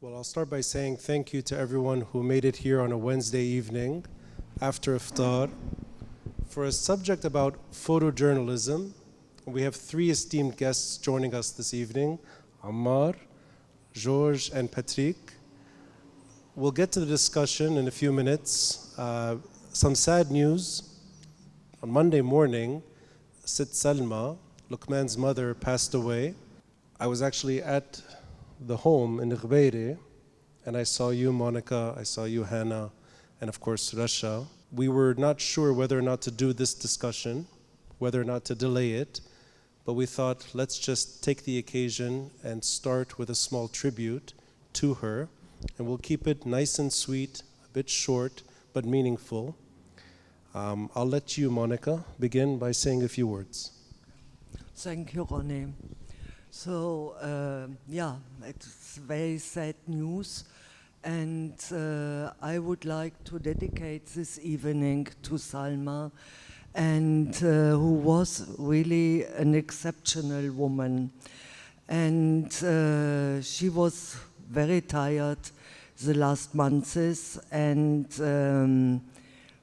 Well, I'll start by saying thank you to everyone who made it here on a Wednesday evening after iftar for a subject about photojournalism. We have three esteemed guests joining us this evening, Ammar, George, and Patrick. We'll get to the discussion in a few minutes. Some sad news. On Monday morning, Selma, Lokman's mother, passed away. I was actually at the home in Ghbeire, and I saw you, Monica, I saw you, Hannah, and of course, Rasha. We were not sure whether or not to do this discussion, whether or not to delay it, but we thought, let's just take the occasion and start with a small tribute to her, and we'll keep it nice and sweet, a bit short, but meaningful. I'll let you, Monica, begin by saying a few words. Thank you, Ronnie. So, it's very sad news, and I would like to dedicate this evening to Selma, and who was really an exceptional woman. And she was very tired the last months, and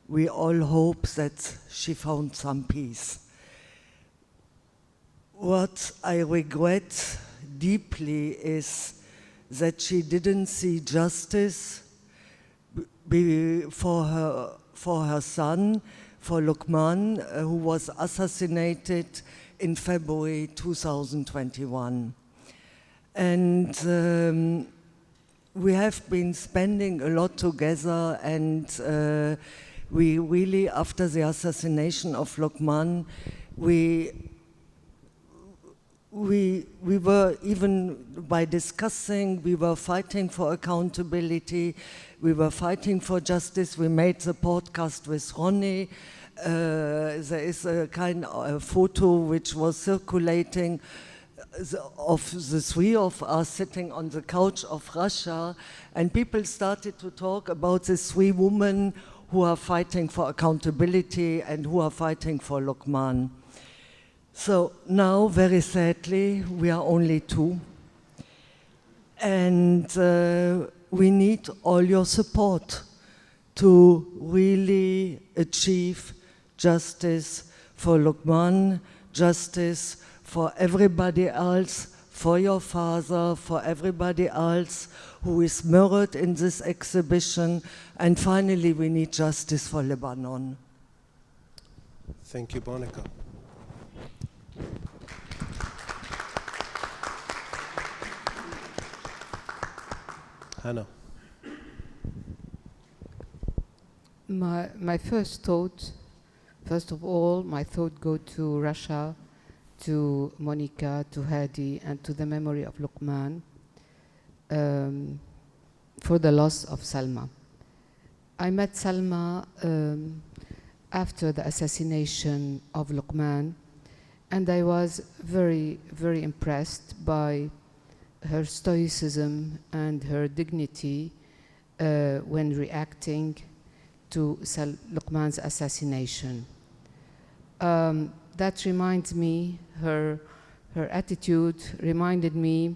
we all hope that she found some peace. What I regret deeply is that she didn't see justice for her son, for Lokman, who was assassinated in February 2021. And we have been spending a lot together, and we really, after the assassination of Lokman, we were, even by discussing, we were fighting for accountability, we were fighting for justice. We made the podcast with Ronnie. There is a kind of photo which was circulating of the three of us sitting on the couch of Russia, and people started to talk about the three women who are fighting for accountability and who are fighting for Lokman. So now, very sadly, we are only two, and we need all your support to really achieve justice for Lokman, justice for everybody else, for your father, for everybody else who is murdered in this exhibition, and finally we need justice for Lebanon. Thank you, Monica. Hannah. My first thought, first of all, my thought go to Russia, to Monica, to Hadi, and to the memory of Lokman for the loss of Selma. I met Selma after the assassination of Lokman, and I was very, very impressed by her stoicism and her dignity when reacting to Lokman's assassination. That reminds me, her attitude reminded me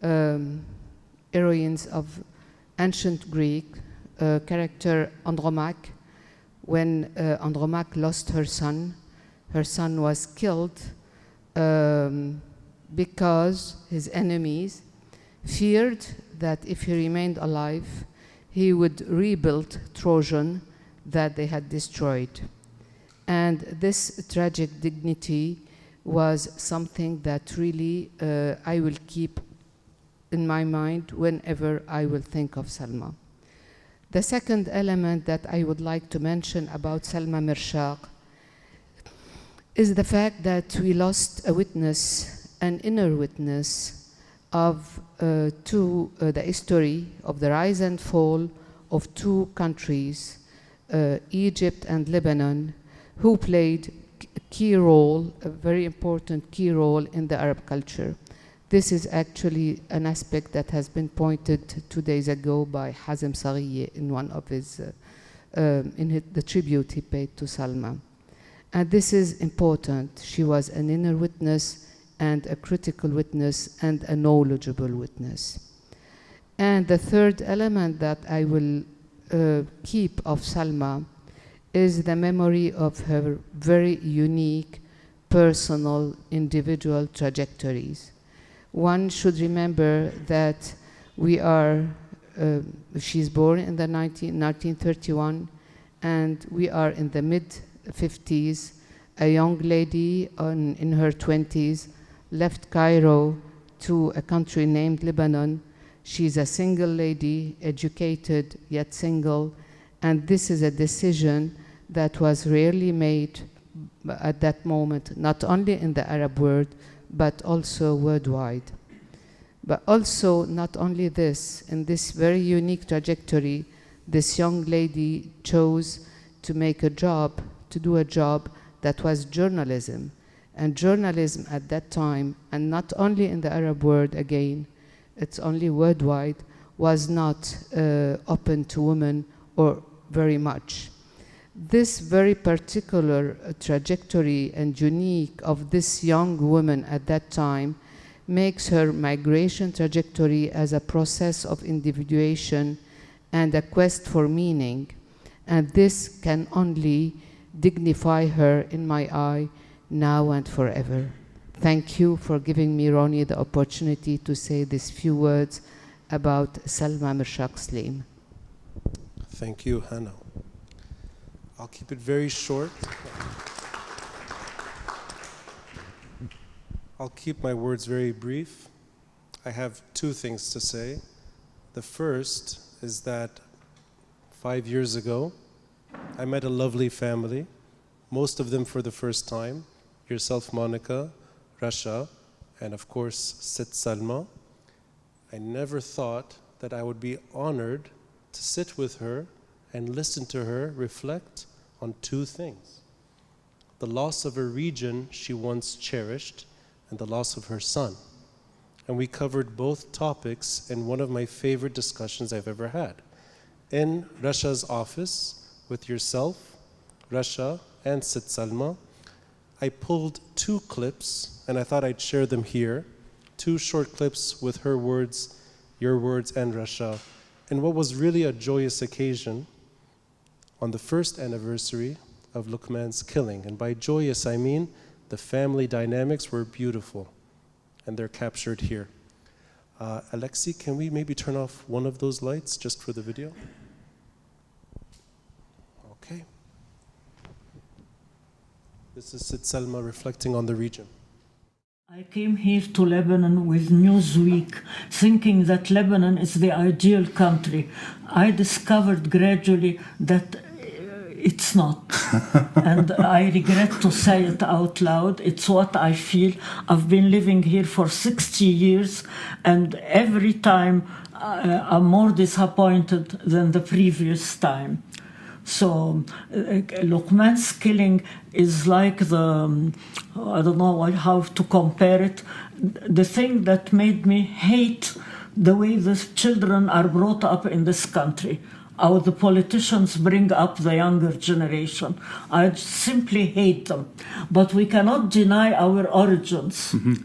heroines of ancient Greek, character Andromache. When Andromache lost her son was killed because his enemies feared that if he remained alive, he would rebuild Trojan that they had destroyed. And this tragic dignity was something that really I will keep in my mind whenever I will think of Selma. The second element that I would like to mention about Selma Mirshaq is the fact that we lost a witness, an inner witness of the history of the rise and fall of two countries, Egypt and Lebanon, who played a key role, a very important key role in the Arab culture. This is actually an aspect that has been pointed 2 days ago by Hazem Sariyeh in one of his, the tribute he paid to Selma. And this is important. She was an inner witness and a critical witness and a knowledgeable witness. And the third element that I will keep of Selma is the memory of her very unique, personal, individual trajectories. One should remember that she's born in the 1931, and we are in the mid-50s. A young lady in her 20s left Cairo to a country named Lebanon. She's a single lady, educated yet single, and this is a decision that was rarely made at that moment, not only in the Arab world, but also worldwide. But also, not only this, in this very unique trajectory, this young lady chose to do a job that was journalism. And journalism at that time, and not only in the Arab world again, it's only worldwide, was not open to women or very much. This very particular trajectory and unique of this young woman at that time makes her migration trajectory as a process of individuation and a quest for meaning. And this can only dignify her in my eye now and forever. Thank you for giving me, Ronnie, the opportunity to say these few words about Selma Mirshaq Slim. Thank you, Hannah. I'll keep it very short. I'll keep my words very brief. I have two things to say. The first is that 5 years ago, I met a lovely family, most of them for the first time. Yourself, Monica, Rasha, and of course, Selma. I never thought that I would be honored to sit with her and listen to her reflect on two things: the loss of a region she once cherished and the loss of her son. And we covered both topics in one of my favorite discussions I've ever had. In Rasha's office with yourself, Rasha, and Selma, I pulled two clips, and I thought I'd share them here. Two short clips with her words, your words, and Rasha, in what was really a joyous occasion on the first anniversary of Lokman's killing. And by joyous, I mean the family dynamics were beautiful, and they're captured here. Alexi, can we maybe turn off one of those lights just for the video? Okay. This is Selma reflecting on the region. I came here to Lebanon with Newsweek, thinking that Lebanon is the ideal country. I discovered gradually that it's not. And I regret to say it out loud. It's what I feel. I've been living here for 60 years, and every time I'm more disappointed than the previous time. So Lokman's killing is like the, I don't know how to compare it, the thing that made me hate the way the children are brought up in this country, how the politicians bring up the younger generation. I simply hate them. But we cannot deny our origins. Mm-hmm.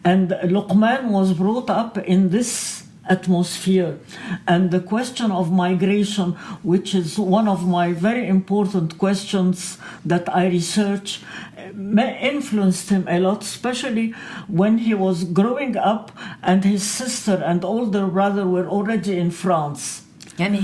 And Lokman was brought up in this atmosphere. And the question of migration, which is one of my very important questions that I research, influenced him a lot, especially when he was growing up and his sister and older brother were already in France. And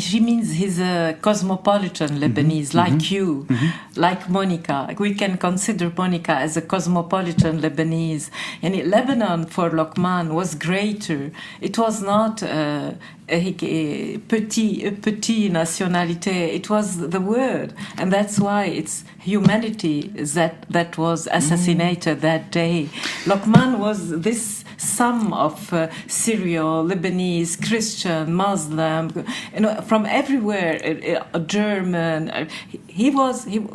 she means he's a cosmopolitan Lebanese, like you, like Monica. We can consider Monica as a cosmopolitan Lebanese. And Lebanon for Lokman was greater. It was not a petit nationalité. It was the word. And that's why it's humanity that was assassinated that day. Lokman was this sum of Syrio, Lebanese, Christian, Muslim, from everywhere, German.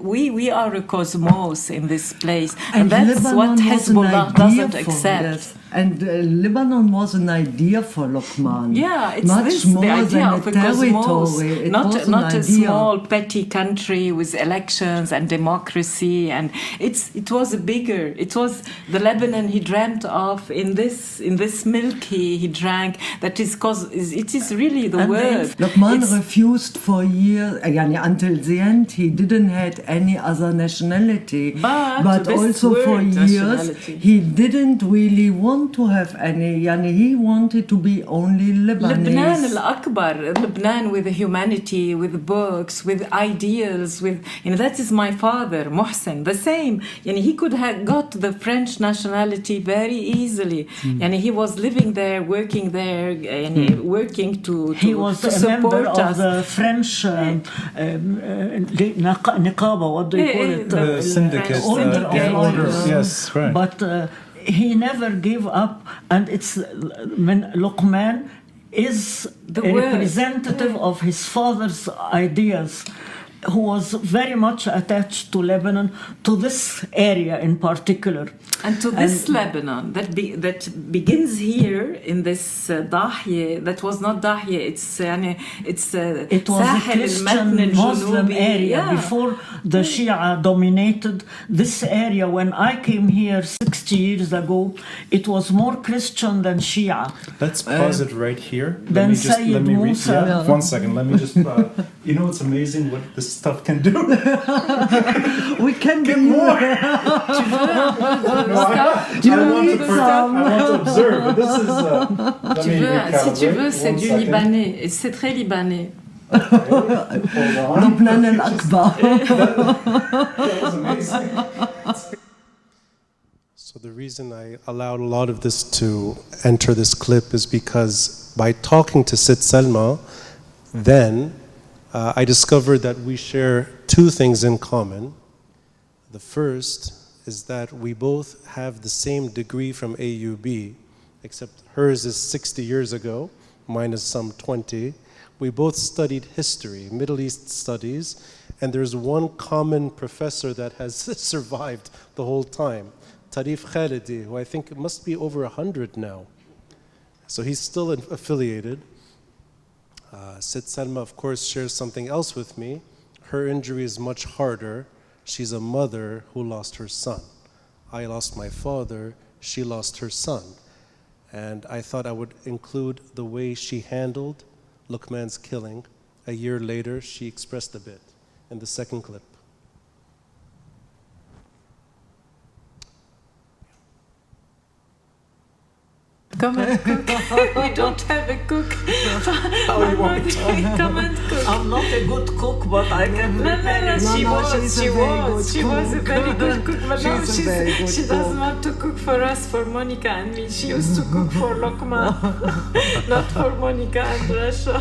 We are a cosmos in this place, and that's Lebanon what Hezbollah doesn't accept. Yes. And Lebanon was an idea for Lokman. Yeah, it's much this, more the idea than of a territory. cosmos, It not was an a idea. small petty country with elections and democracy, and it was a bigger. It was the Lebanon he dreamt of in this milk he drank. That is it is really the word. Lokman refused for years, until the end. He didn't have any other nationality, but also for years he didn't really want to have any. He wanted to be only Lebanese. Lebanon al-Akbar, Lebanon with humanity, with books, with ideals, with that is my father, Mohsen, the same. He could have got the French nationality very easily. He was living there, working there, working to he was to a support member us. of the French Niqaba, what do you call it? The syndicate. Orders. Yes, right. But he never gave up, and it's Lokman is The a word. representative of his father's ideas, who was very much attached to Lebanon, to this area in particular. And to this Lebanon that begins here in this Dahye, that was not Dahye, it was a Christian Muslim area before the Shia dominated this area. When I came here 60 years ago, it was more Christian than Shia. Let's pause it right here. Then Sayyid Musa. Yeah, 1 second. Let me just. It's amazing what this stuff can do. We can Get be more. I want to observe. But this is. Si tu veux, c'est du libanais. Et c'est très libanais. Lokman al-Akbar. That was amazing. So the reason I allowed a lot of this to enter this clip is because by talking to Sid Selma, then I discovered that we share two things in common. The first is that we both have the same degree from AUB, except hers is 60 years ago, mine is some 20. We both studied history, Middle East studies, and there's one common professor that has survived the whole time, Tarif Khalidi, who I think must be over 100 now. So he's still affiliated. Sid Selma, of course, shares something else with me. Her injury is much harder. She's a mother who lost her son. I lost my father, she lost her son. And I thought I would include the way she handled Lokman's killing. A year later, she expressed a bit in the second clip. Come and cook. We don't have a cook. How you want me to? Come and cook. I'm not a good cook, but I can prepare it. She was a very good cook, but now she doesn't want to cook for us, for Monica and me. She used to cook for Lokman, not for Monica and Rasha.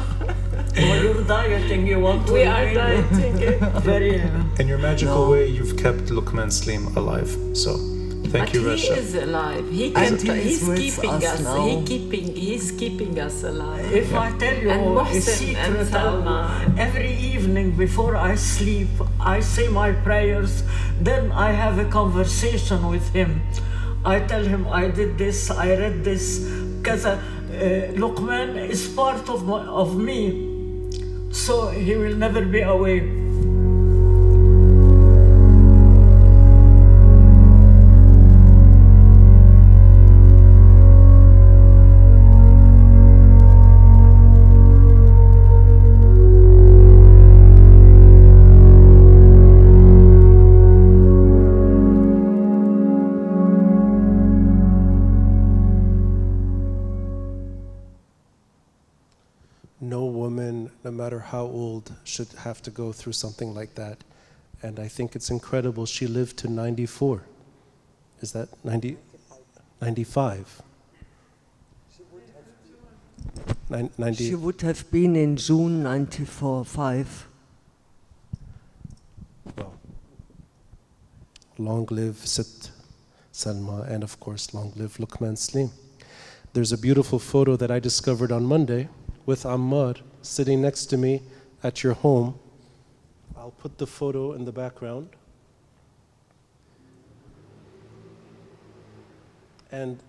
Well, you're dieting, you want to We are dieting. Very. In your magical way, you've kept Lokman Slim alive. So, thank you, But Rasha. he is alive. And He's with keeping us us. now. He's keeping us alive. If I tell you And a Mohsen secret, and Selma. every evening before I sleep, I say my prayers, then I have a conversation with him. I tell him I did this, I read this, because Lokman is part of me, so he will never be away. No woman, no matter how old, should have to go through something like that. And I think it's incredible. She lived to 94. Is that 90? 95. 90. She would have been in June 94-5. Well, long live Sid Selma, and of course, long live Lokman Slim. There's a beautiful photo that I discovered on Monday with Ammar sitting next to me at your home. I'll put the photo in the background. And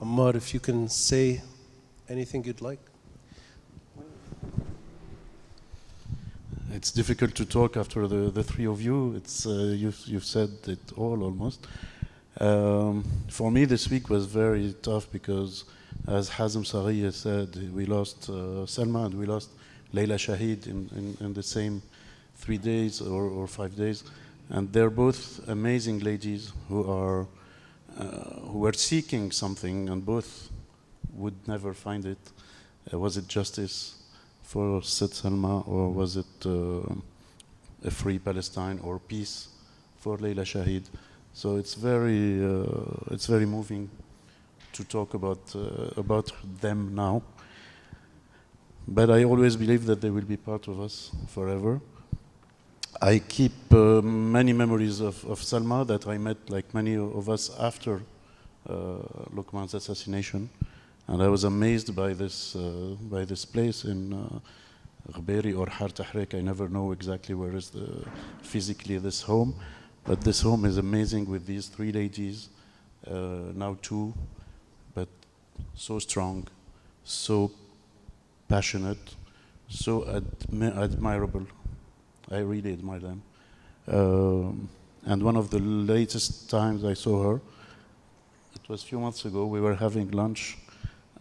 Ammar, if you can say anything you'd like. It's difficult to talk after the three of you. It's you've said it all almost. For me, this week was very tough because, as Hazem Sarriya said, we lost Selma and we lost Layla Shahid in the same 3 days or 5 days, and they're both amazing ladies who were seeking something, and both would never find it. Was it justice for Sid Selma, or was it a free Palestine or peace for Layla Shahid? So it's very moving to talk about them now. But I always believe that they will be part of us forever. I keep many memories of Selma that I met, like many of us, after Lokman's assassination. And I was amazed by this place in Ghberi or Har Tahrik. I never know exactly where is physically this home, but this home is amazing with these 3 ladies, now 2, but so strong, so passionate, so admirable. I really admire them. And one of the latest times I saw her, it was a few months ago. We were having lunch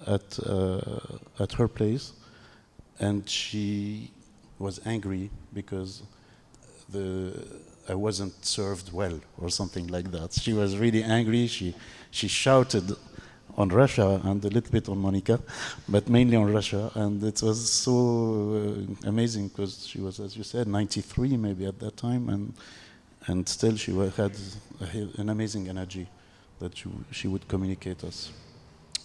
at her place, and she was angry because I wasn't served well or something like that. She was really angry. She shouted on Russia and a little bit on Monica, but mainly on Russia. And it was so amazing because she was, as you said, 93 maybe at that time, and still she had an amazing energy that she would communicate us.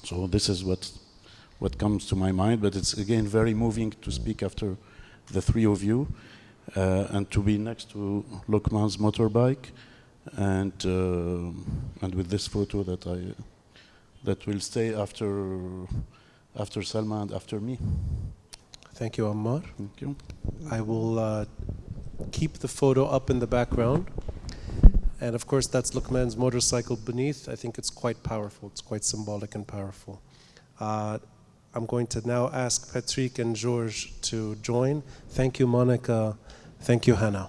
So this is what comes to my mind, but it's again very moving to speak after the 3 of you, and to be next to Lokman's motorbike, and with this photo that will stay after Selma and after me. Thank you, Ammar. Thank you. I will keep the photo up in the background. And of course, that's Lokman's motorcycle beneath. I think it's quite powerful. It's quite symbolic and powerful. I'm going to now ask Patrick and George to join. Thank you, Monica. Thank you, Hannah.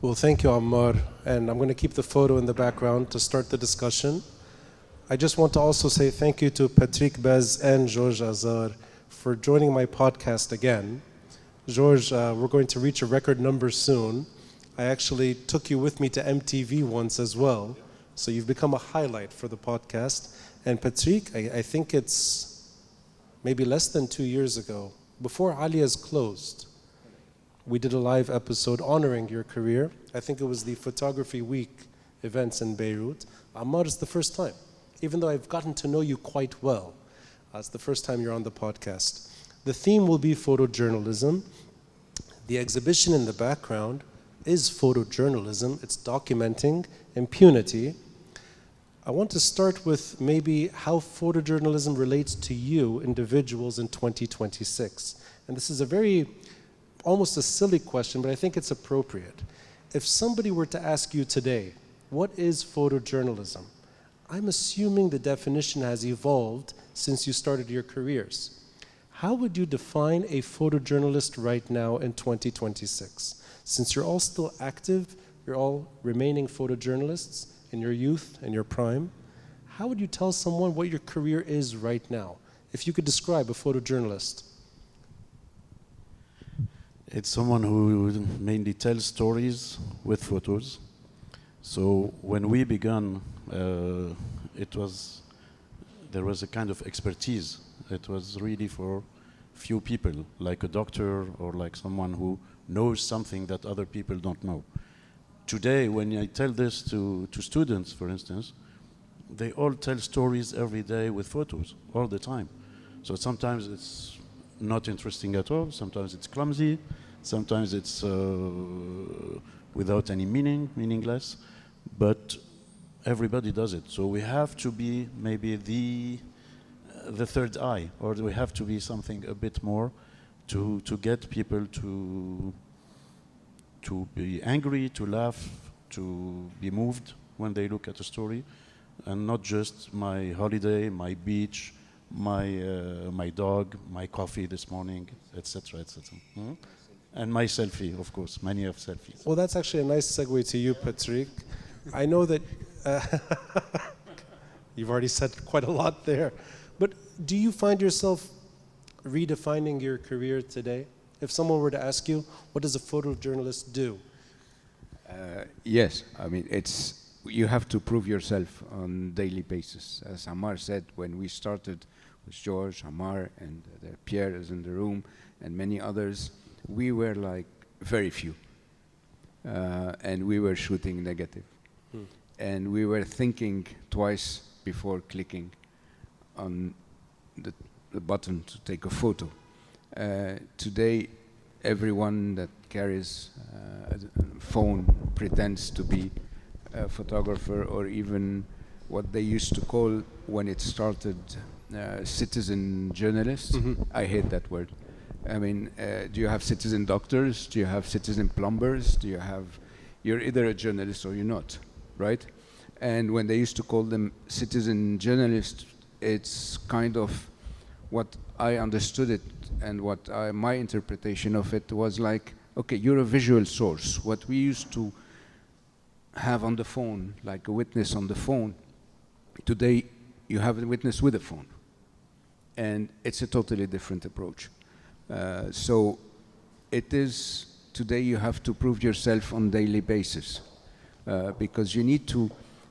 Well, thank you, Ammar. And I'm going to keep the photo in the background to start the discussion. I just want to also say thank you to Patrick Bez and George Azar for joining my podcast again. George, we're going to reach a record number soon. I actually took you with me to MTV once as well. So you've become a highlight for the podcast. And Patrick, I think it's maybe less than 2 years ago, before Alia's closed, we did a live episode honoring your career. I think it was the Photography Week events in Beirut. Ammar, it's the first time. Even though I've gotten to know you quite well, it's the first time you're on the podcast. The theme will be photojournalism. The exhibition in the background is photojournalism. It's documenting impunity. I want to start with maybe how photojournalism relates to you, individuals, in 2026. And this is a very, almost a silly question, but I think it's appropriate. If somebody were to ask you today, what is photojournalism? I'm assuming the definition has evolved since you started your careers. How would you define a photojournalist right now in 2026? Since you're all still active, you're all remaining photojournalists in your youth and your prime, how would you tell someone what your career is right now? If you could describe a photojournalist. It's someone who mainly tells stories with photos. So when we began, there was a kind of expertise. It was really for few people, like a doctor or like someone who knows something that other people don't know. Today, when I tell this to students, for instance, they all tell stories every day with photos, all the time. So sometimes it's not interesting at all, sometimes it's clumsy, sometimes it's without any meaningless, but everybody does it. So we have to be maybe the third eye, or we have to be something a bit more to get people to be angry, to laugh, to be moved when they look at a story, and not just my holiday, my beach, my dog, my coffee this morning, etc., etc. And my selfie, of course. Many have selfies. Well, that's actually a nice segue to you, Patrick. I know that you've already said quite a lot there, but do you find yourself redefining your career today? If someone were to ask you, what does a photojournalist do? Yes, I mean, you have to prove yourself on a daily basis. As Ammar said, when we started with George, Ammar, and Pierre is in the room, and many others, we were like very few. And we were shooting negative. And we were thinking twice before clicking on the button to take a photo. Today, everyone that carries a phone pretends to be a photographer, or even what they used to call, when it started, citizen journalists. I hate that word. I mean, do you have citizen doctors? Do you have citizen plumbers? You're either a journalist or you're not, right? And when they used to call them citizen journalists, it's kind of what I understood it, and my interpretation of it was like, okay, you're a visual source. What we used to have on the phone, like a witness on the phone, today you have a witness with a phone. And it's a totally different approach. So it is, today you have to prove yourself on a daily basis, because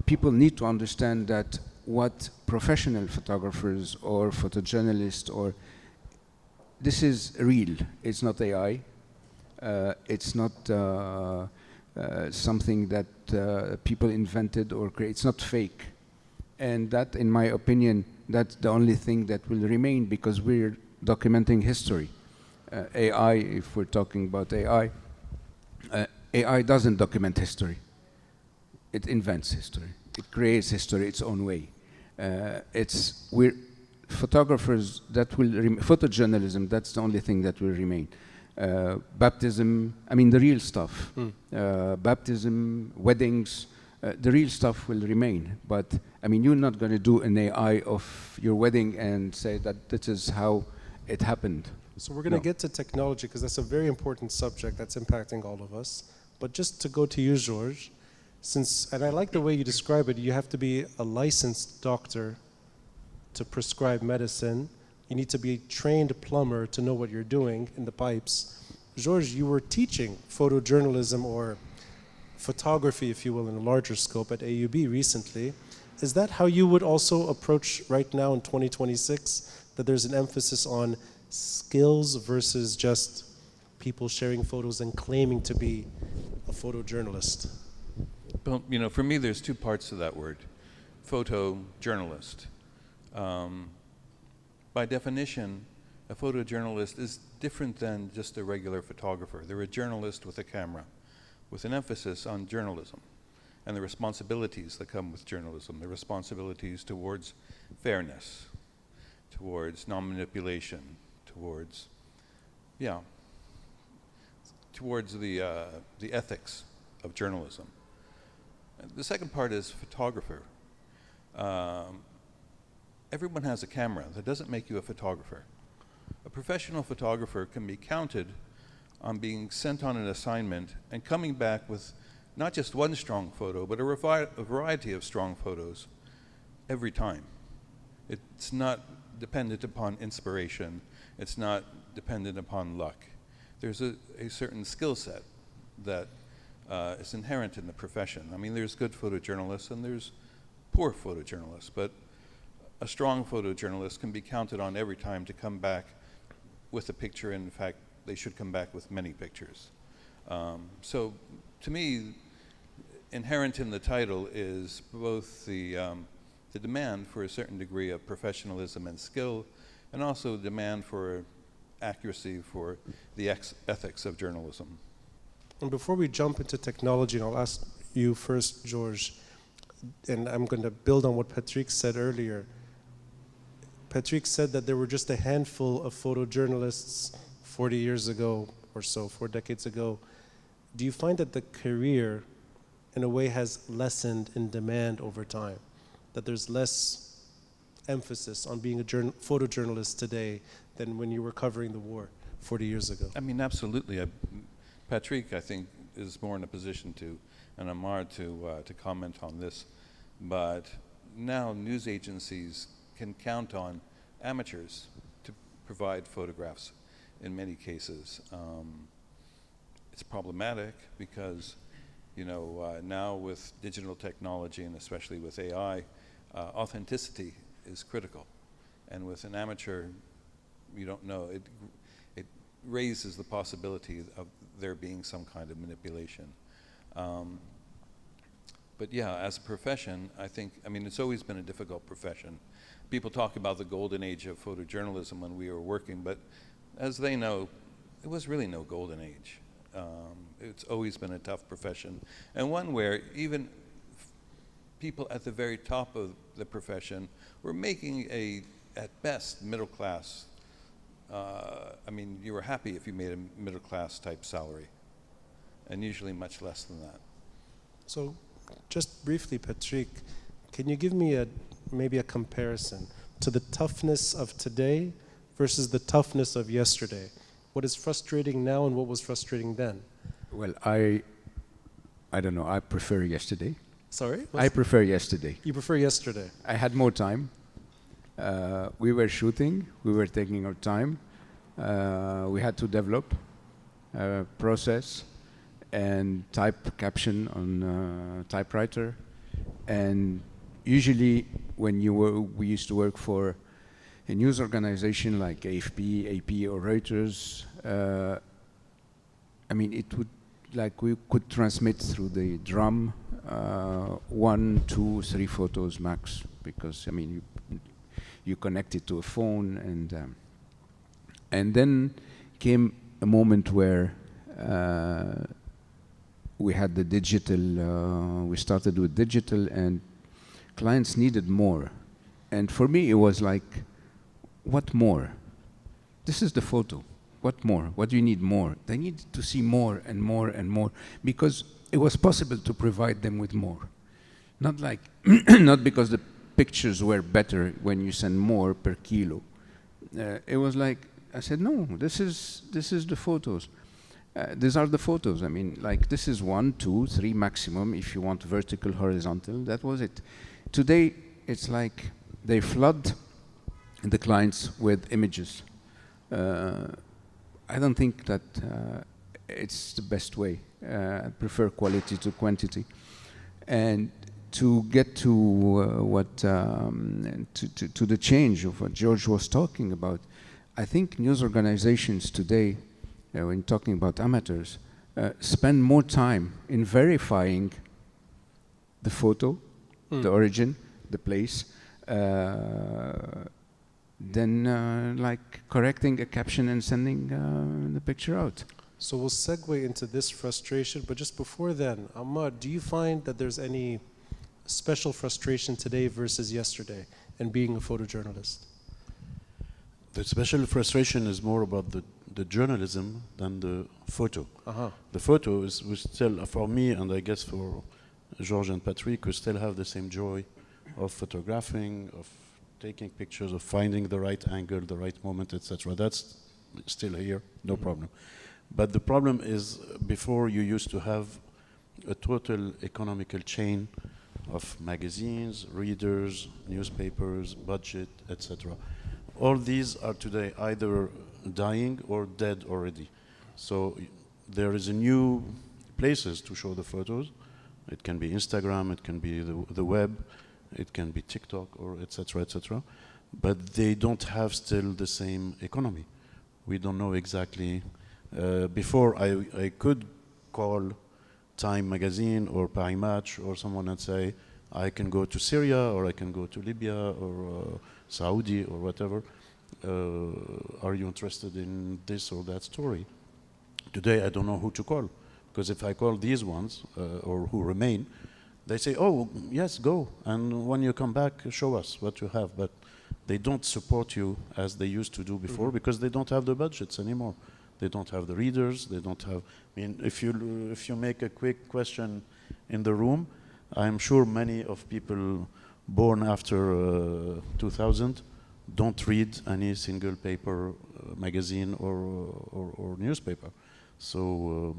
people need to understand that what professional photographers or photojournalists this is real. It's not AI. It's not something that people invented or created. It's not fake. And that, in my opinion, that's the only thing that will remain, because we're documenting history. AI, if we're talking about AI, AI doesn't document history. It invents history. It creates history its own way. We're photographers that will photojournalism, that's the only thing that will remain. Baptism, I mean the real stuff. Baptism, weddings, the real stuff will remain. But I mean, you're not going to do an AI of your wedding and say that this is how it happened. So we're going to get to technology, because that's a very important subject that's impacting all of us. But just to go to you, George, and I like the way you describe it, you have to be a licensed doctor to prescribe medicine. You need to be a trained plumber to know what you're doing in the pipes. George, you were teaching photojournalism, or photography, if you will, in a larger scope at AUB recently. Is that how you would also approach right now in 2026, that there's an emphasis on skills versus just people sharing photos and claiming to be a photojournalist? Well, you know, for me, there's two parts to that word: photojournalist. By definition, a photojournalist is different than just a regular photographer. They're a journalist with a camera, with an emphasis on journalism and the responsibilities that come with journalism, the responsibilities towards fairness, towards non-manipulation, towards the ethics of journalism. The second part is photographer. Everyone has a camera. That doesn't make you a photographer. A professional photographer can be counted on being sent on an assignment and coming back with not just one strong photo, but a variety of strong photos every time. It's not dependent upon inspiration. It's not dependent upon luck. There's a certain skill set that is inherent in the profession. I mean, there's good photojournalists and there's poor photojournalists, but a strong photojournalist can be counted on every time to come back with a picture. In fact, they should come back with many pictures. So to me, inherent in the title is both the demand for a certain degree of professionalism and skill, and also demand for accuracy for the ethics of journalism. And before we jump into technology, and I'll ask you first, George, and I'm going to build on what Patrick said earlier. Patrick said that there were just a handful of photojournalists 40 years ago or so, 4 decades ago. do you find that the career, in a way, has lessened in demand over time? That there's less emphasis on being a photojournalist today than when you were covering the war 40 years ago? I mean, absolutely. Patrick, I think, is more in a position to, and Ammar to comment on this. But now news agencies can count on amateurs to provide photographs in many cases. It's problematic because, now with digital technology and especially with AI, authenticity is critical. And with an amateur, you don't know. It raises the possibility of there being some kind of manipulation. But yeah, as a profession, it's always been a difficult profession. People talk about the golden age of photojournalism when we were working, but as they know, it was really no golden age. It's always been a tough profession, and one where even people at the very top of the profession were making at best, middle class. You were happy if you made a middle class type salary, and usually much less than that. So, just briefly, Patrick, can you give me maybe a comparison to the toughness of today versus the toughness of yesterday? What is frustrating now and what was frustrating then? Well, I don't know. I prefer yesterday. Sorry? I prefer yesterday. You prefer yesterday? I had more time. We were shooting. We were taking our time. We had to develop process and type caption on typewriter. And usually when we used to work for a news organization like AFP, AP, or Reuters, it would, we could transmit through the drum 1, 2, 3 photos max, because you connect it to a phone, and then came a moment where we had the digital. We started with digital, and clients needed more. And for me, it was like, what more? This is the photo. What more? What do you need more? They needed to see more and more and more, because it was possible to provide them with more. Not like, not because the pictures were better when you send more per kilo. It was like, I said, no, this is the photos. These are the photos. This is 1, 2, 3 maximum if you want vertical, horizontal. That was it. Today, it's like they flood the clients with images. I don't think that it's the best way. I prefer quality to quantity. And to get to to the change of what George was talking about, I think news organizations today, when talking about amateurs, spend more time in verifying the photo, the origin, the place, than correcting a caption and sending the picture out. So we'll segue into this frustration, but just before then, Ammar, do you find that there's any special frustration today versus yesterday in being a photojournalist? The special frustration is more about the journalism than the photo. The photo is still, for me, and I guess for George and Patrick, we still have the same joy of photographing, of taking pictures, of finding the right angle, the right moment, etc. That's still here, no problem. But the problem is, before you used to have a total economical chain of magazines, readers, newspapers, budget, etc. All these are today either dying or dead already. So there is a new places to show the photos. It can be Instagram, it can be the web, it can be TikTok, or etc., etc. But they don't have still the same economy. We don't know exactly. Before I could call Time magazine or Paris Match or someone and say, I can go to Syria or I can go to Libya or Saudi or whatever. Are you interested in this or that story? Today I don't know who to call, because if I call these ones or who remain, they say, oh yes, go, and when you come back, show us what you have. But they don't support you as they used to do before, because they don't have the budgets anymore. They don't have the readers. They don't have. I mean, if you make a quick question in the room, I'm sure many of people born after 2000 don't read any single paper, magazine, or newspaper. So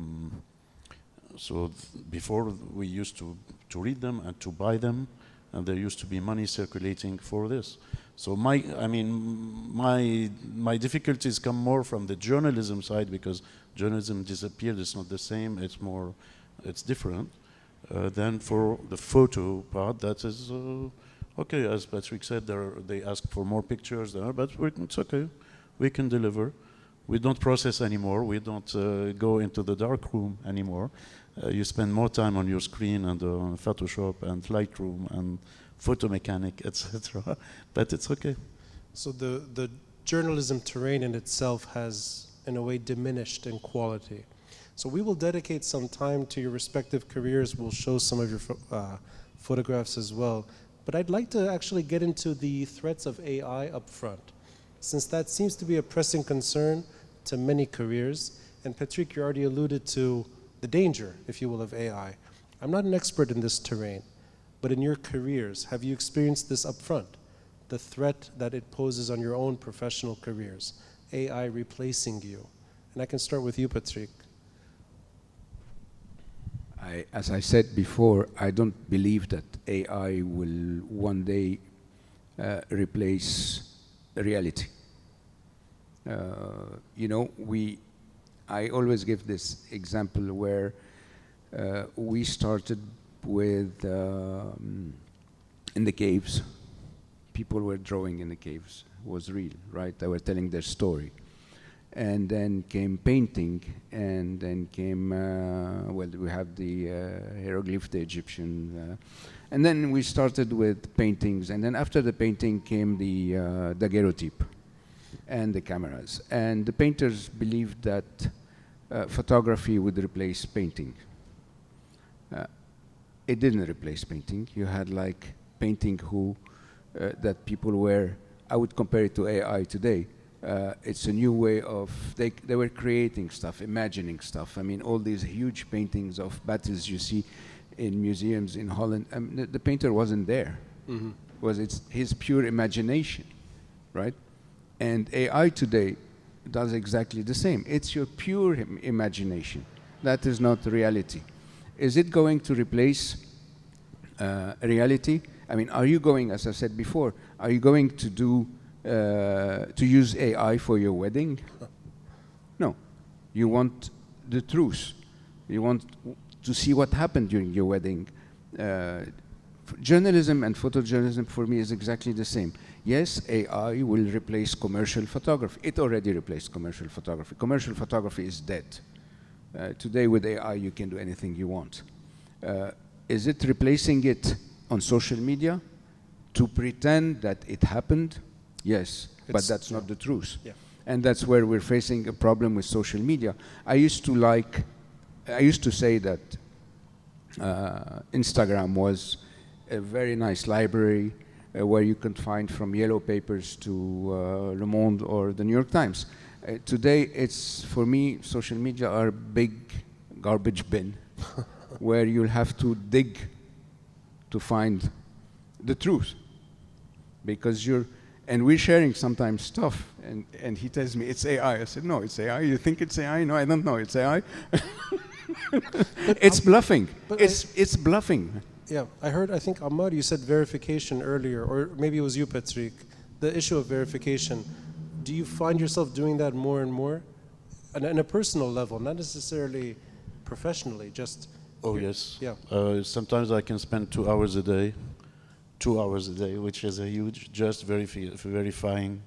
before we used to read them and to buy them, and there used to be money circulating for this. So my difficulties come more from the journalism side, because journalism disappeared. It's not the same. It's different. Then for the photo part, that is okay. As Patrick said, they ask for more pictures, but it's okay. We can deliver. We don't process anymore. We don't go into the dark room anymore. You spend more time on your screen and on Photoshop and Lightroom and photo mechanic, etc. But it's okay. So the journalism terrain in itself has, in a way, diminished in quality. So we will dedicate some time to your respective careers. We'll show some of your photographs as well. But I'd like to actually get into the threats of AI up front, since that seems to be a pressing concern to many careers. And Patrick, you already alluded to the danger, if you will, of AI. I'm not an expert in this terrain, but in your careers, have you experienced this up front? The threat that it poses on your own professional careers, AI replacing you. And I can start with you, Patrick. As I said before, I don't believe that AI will one day replace reality. I always give this example where we started with in the caves. People were drawing in the caves. It was real, right? They were telling their story. And then came painting, and then came, we have the hieroglyph, the Egyptian. And then we started with paintings, and then after the painting came the daguerreotype and the cameras. And the painters believed that photography would replace painting. It didn't replace painting. You had like painting that people were, I would compare it to AI today. It's a new way of, they were creating stuff, imagining stuff. I mean, all these huge paintings of battles you see in museums in Holland, the painter wasn't there. Mm-hmm. It's his pure imagination, right? And AI today does exactly the same. It's your pure imagination. That is not reality. Is it going to replace reality? I mean, are you going, as I said before, are you going to use AI for your wedding? No. You want the truth. You want to see what happened during your wedding. Journalism and photojournalism for me is exactly the same. Yes, AI will replace commercial photography. It already replaced commercial photography. Commercial photography is dead. Today with AI you can do anything you want. Is it replacing it on social media to pretend that it happened? Yes, but that's not the truth. Yeah. And that's where we're facing a problem with social media. I used to say that Instagram was a very nice library where you can find from yellow papers to Le Monde or the New York Times. Today, it's, for me, social media are a big garbage bin where you'll have to dig to find the truth. Because and we're sharing sometimes stuff, and he tells me, it's AI. I said, no, it's AI. You think it's AI? No, I don't know, it's AI. It's bluffing. It's bluffing. Yeah, I think, Ammar, you said verification earlier, or maybe it was you, Patrick, the issue of verification. Do you find yourself doing that more and more? On a personal level, not necessarily professionally, just... Oh, yes. Yeah. Sometimes I can spend 2 hours a day, which is a huge, just verifying.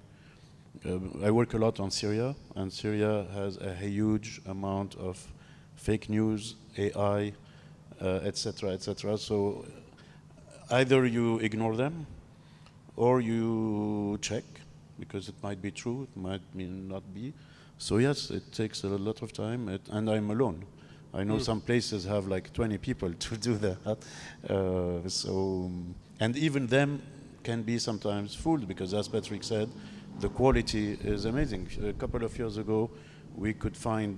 I work a lot on Syria, and Syria has a huge amount of fake news, AI, etc., etc. So either you ignore them, or you check, because it might be true, it might not be. So yes, it takes a lot of time, and I'm alone. I know some places have like 20 people to do that. And even them can be sometimes fooled, because as Patrick said, the quality is amazing. A couple of years ago, we could find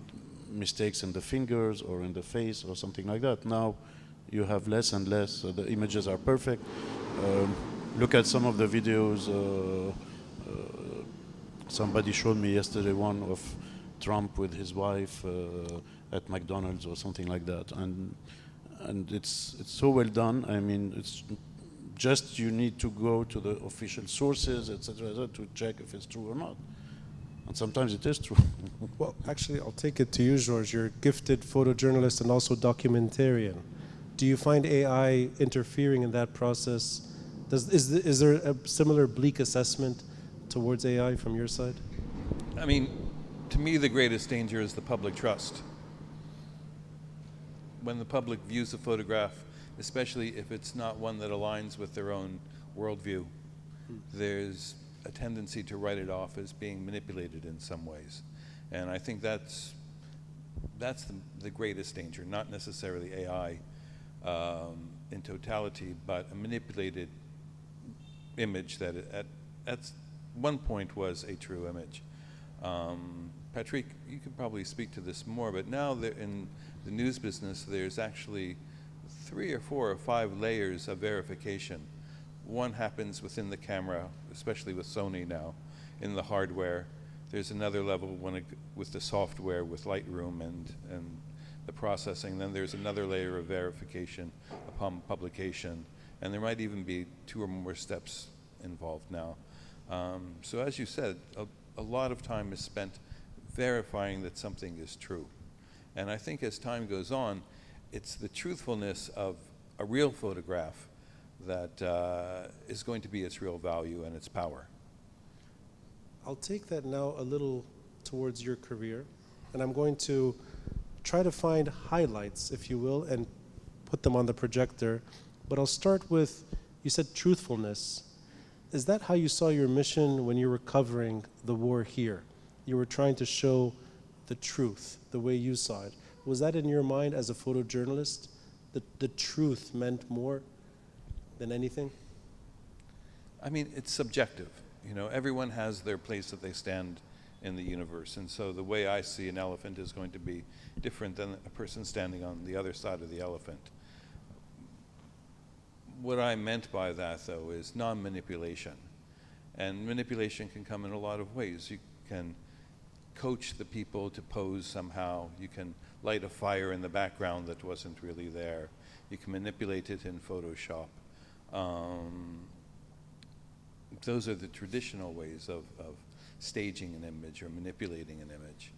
mistakes in the fingers or in the face or something like that. Now you have less and less, so the images are perfect. Look at some of the videos. Somebody showed me yesterday one of Trump with his wife at McDonald's or something like that, and it's so well done. I mean, it's just you need to go to the official sources, etc., to check if it's true or not. And sometimes it is true. Well, actually, I'll take it to you, George. You're a gifted photojournalist and also documentarian. Do you find AI interfering in that process? Is there a similar bleak assessment towards AI from your side? I mean, to me, the greatest danger is the public trust. When the public views a photograph, especially if it's not one that aligns with their own worldview, there's a tendency to write it off as being manipulated in some ways. And I think that's the greatest danger, not necessarily AI in totality, but a manipulated image that at one point was a true image. Patrick, you could probably speak to this more, but now in the news business, there's actually 3 or 4 or 5 layers of verification. One happens within the camera, especially with Sony now, in the hardware. There's another level with the software, with Lightroom and the processing. Then there's another layer of verification upon publication. And there might even be 2 or more steps involved now. So as you said, a lot of time is spent verifying that something is true. And I think as time goes on, it's the truthfulness of a real photograph that is going to be its real value and its power. I'll take that now a little towards your career, and I'm going to try to find highlights, if you will, and put them on the projector. But I'll start with, you said truthfulness. Is that how you saw your mission when you were covering the war here? You were trying to show the truth, the way you saw it. Was that in your mind as a photojournalist, that the truth meant more than anything? I mean, it's subjective. You know, everyone has their place that they stand in the universe. And so the way I see an elephant is going to be different than a person standing on the other side of the elephant. What I meant by that, though, is non-manipulation. And manipulation can come in a lot of ways. You can coach the people to pose somehow. You can light a fire in the background that wasn't really there. You can manipulate it in Photoshop. Those are the traditional ways of staging an image or manipulating an image.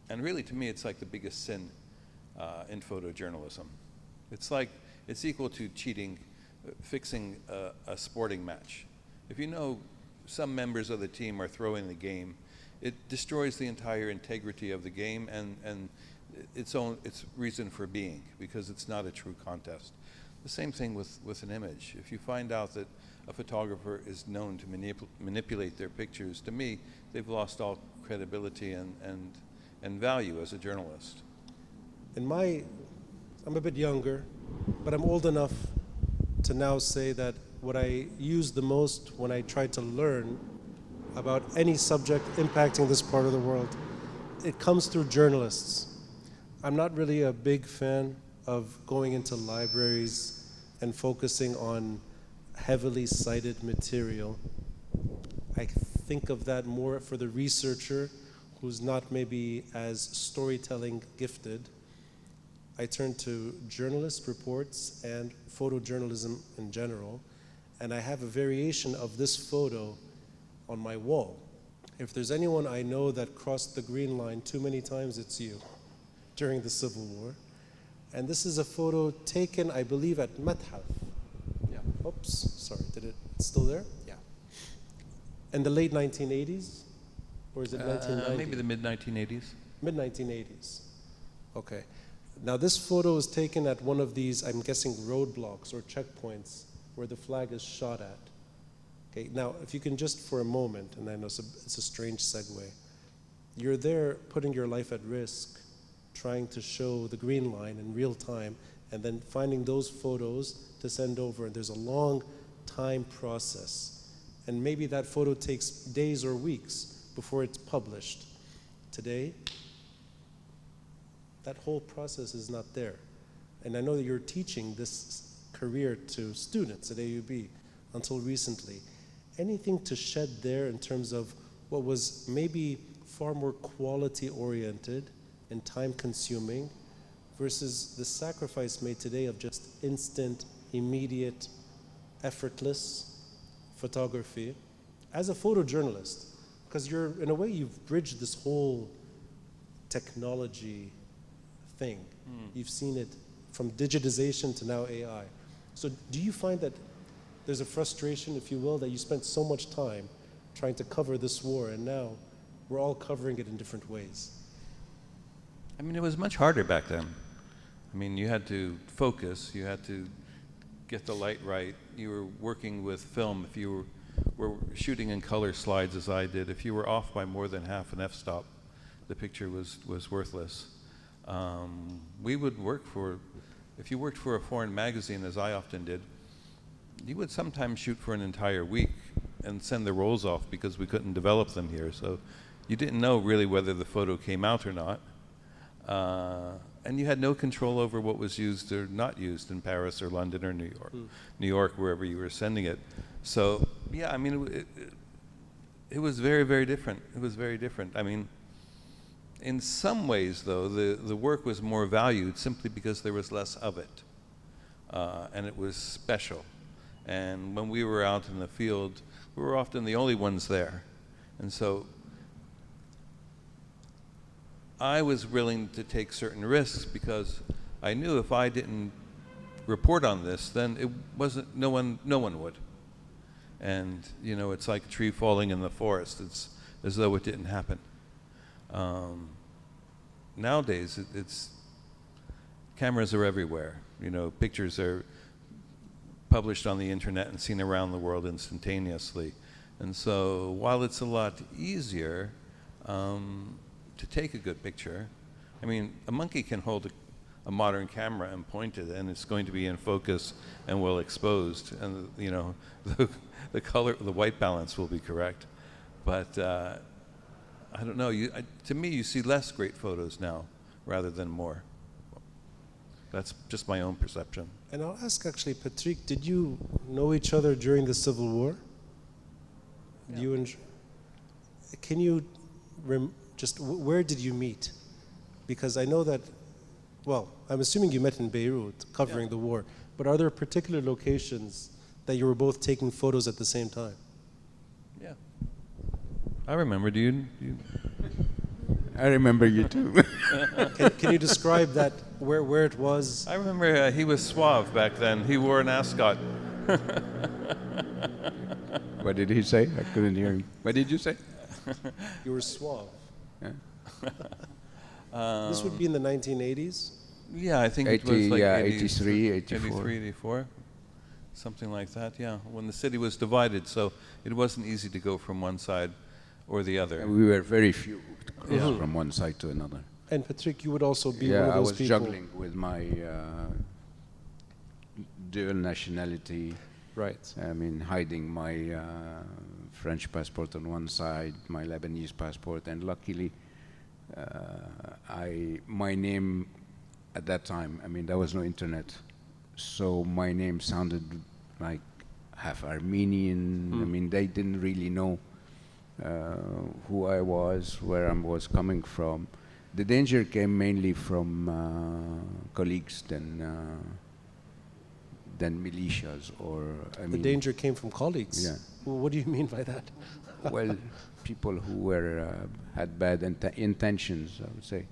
And really, to me, it's like the biggest sin in photojournalism. It's equal to cheating, fixing a sporting match. If you know some members of the team are throwing the game, it destroys the entire integrity of the game and its reason for being, because it's not a true contest. The same thing with an image. If you find out that a photographer is known to manipulate their pictures, to me, they've lost all credibility and value as a journalist. I'm a bit younger, but I'm old enough to now say that what I use the most when I try to learn about any subject impacting this part of the world, it comes through journalists. I'm not really a big fan of going into libraries and focusing on heavily cited material. I think of that more for the researcher who's not maybe as storytelling gifted. I turn to journalist reports and photojournalism in general, and I have a variation of this photo on my wall. If there's anyone I know that crossed the green line too many times, it's you during the Civil War. And this is a photo taken, I believe, at Mathaf. Yeah. Oops, sorry, it's still there? Yeah. In the late 1980s? Or is it 1990? Maybe the mid-1980s. Mid-1980s. Okay. Now this photo is taken at one of these, I'm guessing, roadblocks or checkpoints where the flag is shot at. Okay, now if you can just for a moment, and I know it's a strange segue, you're there putting your life at risk, trying to show the green line in real time, and then finding those photos to send over, and there's a long time process. And maybe that photo takes days or weeks before it's published. Today, that whole process is not there. And I know that you're teaching this career to students at AUB until recently. Anything to shed there in terms of what was maybe far more quality-oriented and time-consuming versus the sacrifice made today of just instant, immediate, effortless photography as a photojournalist? Because you're, in a way, you've bridged this whole technology thing. You've seen it from digitization to now AI. So do you find that there's a frustration, if you will, that you spent so much time trying to cover this war and now we're all covering it in different ways? I mean, it was much harder back then. I mean, you had to focus, you had to get the light right. You were working with film. If you were shooting in color slides, as I did, if you were off by more than half an f-stop, the picture was worthless. We would work for, if you worked for a foreign magazine, as I often did, you would sometimes shoot for an entire week and send the rolls off because we couldn't develop them here. So you didn't know really whether the photo came out or not. And you had no control over what was used or not used in Paris or London or New York. New York, wherever you were sending it. So, yeah, I mean, it was very, very different. It was very different. I mean, in some ways, though, the work was more valued simply because there was less of it. And it was special. And when we were out in the field, we were often the only ones there. And so I was willing to take certain risks because I knew if I didn't report on this, then it wasn't, no one would. And, you know, it's like a tree falling in the forest. It's as though it didn't happen. Nowadays, it's cameras are everywhere. You know, pictures are published on the internet and seen around the world instantaneously. And so while it's a lot easier to take a good picture, I mean, a monkey can hold a modern camera and point it, and it's going to be in focus and well exposed, and you know, the color, the white balance will be correct. But I don't know. To me, you see less great photos now rather than more. That's just my own perception. And I'll ask actually, Patrick, did you know each other during the Civil War? Yeah. You and can you just where did you meet? Because I know that, well, I'm assuming you met in Beirut covering the war, but are there particular locations that you were both taking photos at the same time? Yeah. I remember. Do you? I remember you too. Can you describe that, where it was? I remember he was suave back then. He wore an ascot. What did he say? I couldn't hear him. What did you say? You were suave. Yeah. This would be in the 1980s? Yeah, I think it was like 83, 84. 83, 84. Something like that, yeah. When the city was divided, so it wasn't easy to go from one side or the other. And we were very few to cross from one side to another. And Patrick, you would also be one of those people. Yeah, I was juggling with my dual nationality. Right. I mean, hiding my French passport on one side, my Lebanese passport, and luckily, my name at that time, I mean, there was no internet, so my name sounded like half Armenian. I mean, they didn't really know who I was, where I was coming from. The danger came mainly from colleagues than militias, or I mean. The danger came from colleagues? Yeah. Well, what do you mean by that? Well, people who were had bad intentions, I would say,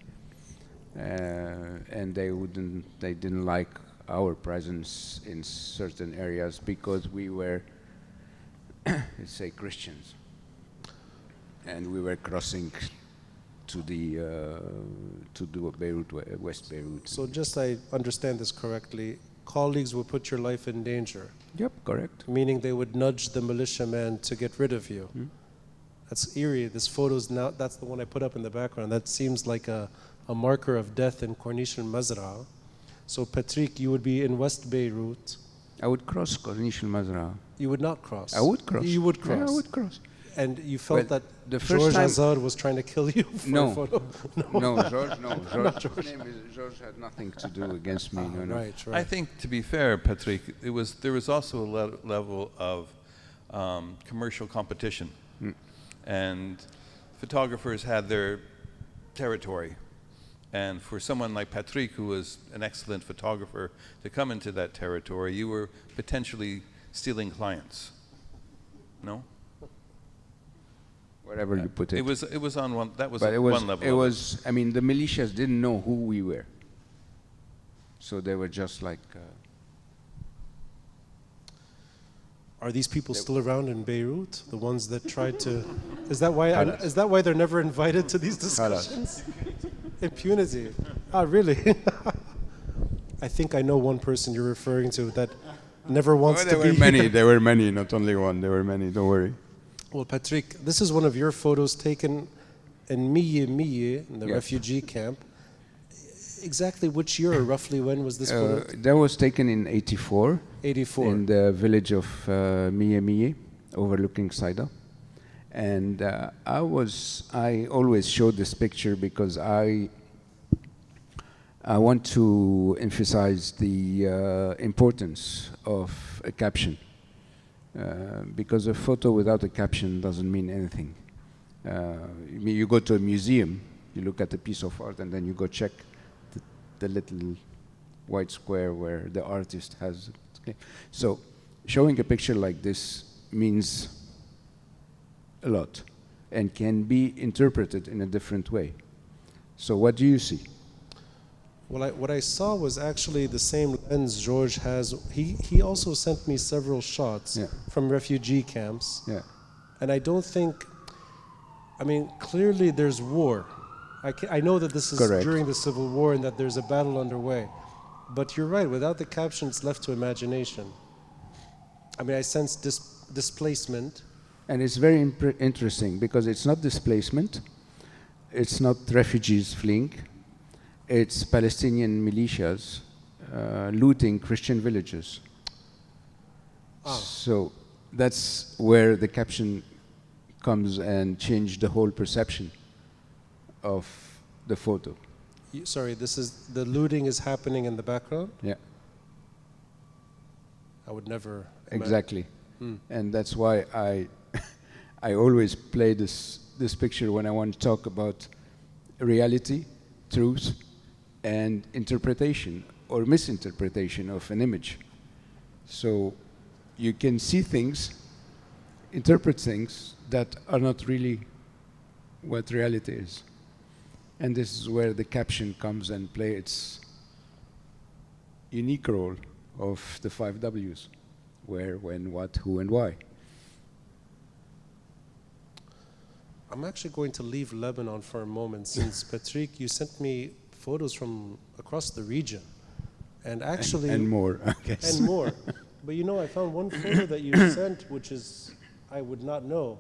and they didn't like our presence in certain areas because we were, let's say, Christians, and we were crossing to the Beirut, West Beirut. So just I understand this correctly, colleagues would put your life in danger. Yep, correct. Meaning they would nudge the militiaman to get rid of you. That's eerie. This photo's now, that's the one I put up in the background. That seems like a marker of death in Corniche and Mazraa. So Patrick, you would be in West Beirut. I would cross Corniche and Mazraa. You would not cross? I would cross. You would cross? Yeah, I would cross. And you felt Well, that the first George time- Azar was trying to kill you for a No. photo? George, no. Not George. George had nothing to do against me. No. Right. I think, to be fair, Patrick, there was also a level of commercial competition, and photographers had their territory. And for someone like Patrick, who was an excellent photographer, to come into that territory, you were potentially stealing clients. No? Wherever you put it. It was on one. That was But one level. it was. I mean, the militias didn't know who we were, so they were just like. Are these people still around in Beirut? The ones that tried to? Is that why they're never invited to these discussions? Impunity. Ah, really? I think I know one person you're referring to that never wants to be. There were many, not only one. There were many. Don't worry. Well, Patrick, this is one of your photos taken in Miye, in the Yes. refugee camp. Exactly which year, roughly, when was this photo? That was taken in '84. 84. In the village of Miye, overlooking Saida. And I always show this picture because I want to emphasize the importance of a caption. Because a photo without a caption doesn't mean anything. You go to a museum, you look at a piece of art, and then you go check the little white square where the artist has. Okay. So, showing a picture like this means a lot and can be interpreted in a different way. So, what do you see? Well, what I saw was actually the same lens George has. He also sent me several shots from refugee camps. Yeah. And I don't think, I mean, clearly there's war. I know that this is Correct. during the Civil War and that there's a battle underway. But you're right, without the caption, it's left to imagination. I mean, I sense displacement. And it's very interesting because it's not displacement, it's not refugees fleeing. It's Palestinian militias looting Christian villages. So that's where the caption comes and change the whole perception of the photo. Sorry, the looting is happening in the background? Yeah. I would never Exactly. And that's why I always play this picture when I want to talk about reality, truth, and interpretation or misinterpretation of an image. So you can see things, interpret things that are not really what reality is. And this is where the caption comes and play its unique role of the 5 W's. Where, when, what, who, and why. I'm actually going to leave Lebanon for a moment since, Patrick, you sent me photos from across the region. And actually... And more, I guess. And more. But you know, I found one photo that you sent, which is, I would not know.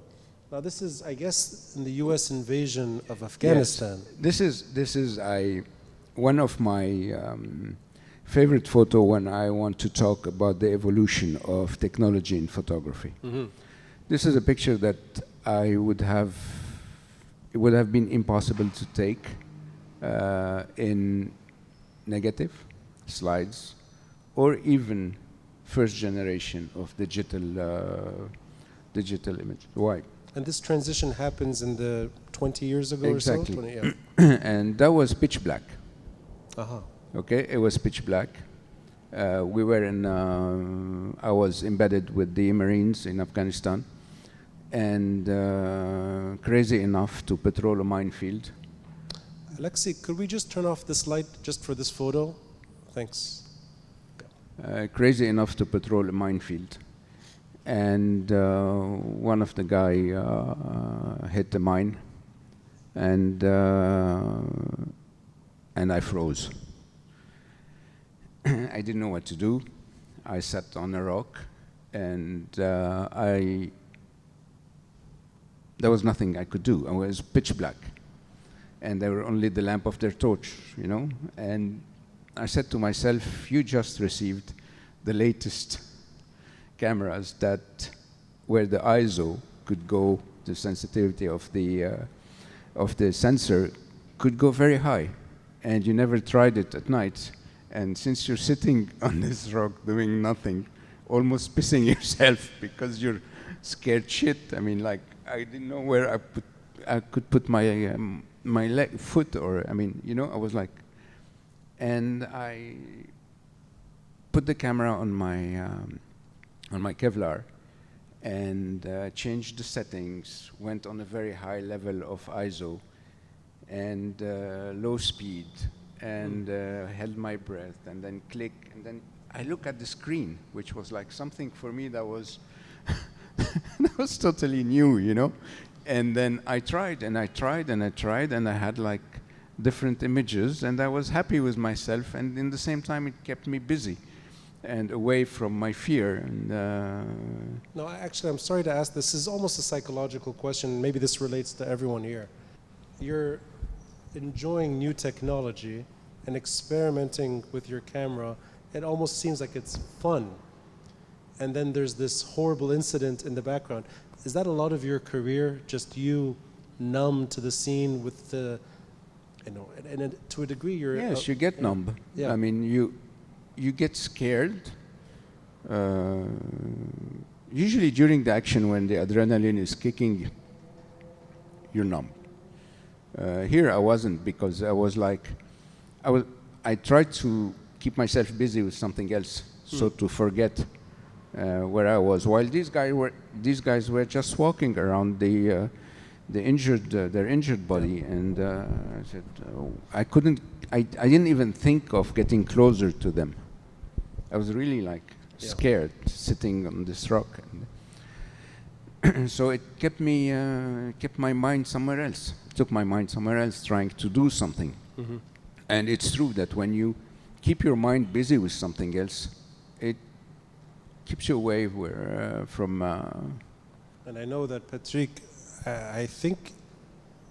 Now this is, I guess, in the US invasion of Afghanistan. Yes. This is one of my favorite photo when I want to talk about the evolution of technology in photography. Mm-hmm. This is a picture that it would have been impossible to take in negative slides or even first generation of digital image. Why? And this transition happens in the 20 years ago exactly. or so? 20, yeah. And that was pitch black. Uh-huh. Okay, it was pitch black. We were I was embedded with the Marines in Afghanistan and crazy enough to patrol a minefield. Alexi, could we just turn off this light just for this photo? Thanks. Crazy enough to patrol a minefield. And one of the guy hit the mine and I froze. I didn't know what to do. I sat on a rock, and there was nothing I could do. I was pitch black, and there were only the lamp of their torch, you know. And I said to myself, "You just received the latest cameras where the ISO could go the sensitivity of the sensor could go very high, and you never tried it at night. And since you're sitting on this rock doing nothing, almost pissing yourself because you're scared shit. I mean, like, I didn't know where I could put my my foot, or I mean, you know, I was like, and I put the camera on my Kevlar and changed the settings, went on a very high level of ISO and low speed, and held my breath, and then click, and then I look at the screen, which was like something for me that was that was totally new, you know. And then I tried and I tried and I tried, and I had like different images, and I was happy with myself, and in the same time it kept me busy and away from my fear. And No, actually, I'm sorry to ask. This is almost a psychological question. Maybe this relates to everyone here. You're enjoying new technology and experimenting with your camera. It almost seems like it's fun. And then there's this horrible incident in the background. Is that a lot of your career, just you numb to the scene with the, you know, and to a degree you're... yes, you get numb. Yeah. I mean, you get scared. Usually during the action, when the adrenaline is kicking, you're numb. Here I wasn't, because I was like, I tried to keep myself busy with something else, so to forget where I was. While these guys were just walking around their injured body, and I said, I didn't even think of getting closer to them. I was really like scared, sitting on this rock. And so it kept my mind somewhere else. It took my mind somewhere else, trying to do something. Mm-hmm. And it's true that when you keep your mind busy with something else, it keeps you away from... And I know that, Patrick, I think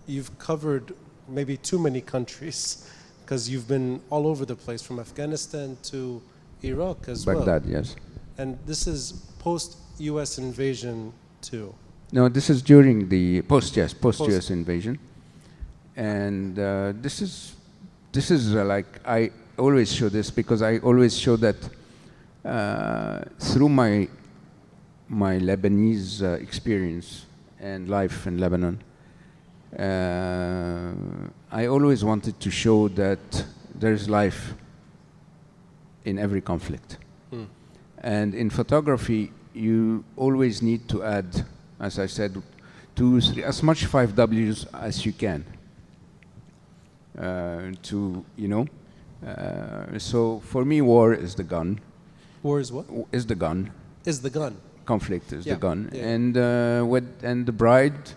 you've covered maybe too many countries, because you've been all over the place, from Afghanistan to Iraq as well. Baghdad, yes. And this is post-US invasion too. No, this is during the post-US invasion. And this is like, I always show this, because I always show that through my Lebanese experience and life in Lebanon, I always wanted to show that there's life in every conflict. And in photography, you always need to add, as I said, 2, 3, as much 5Ws as you can. To, you know, so for me, war is the gun. War is what? Is the gun. Is the gun. Conflict is the gun. Yeah. And the bride,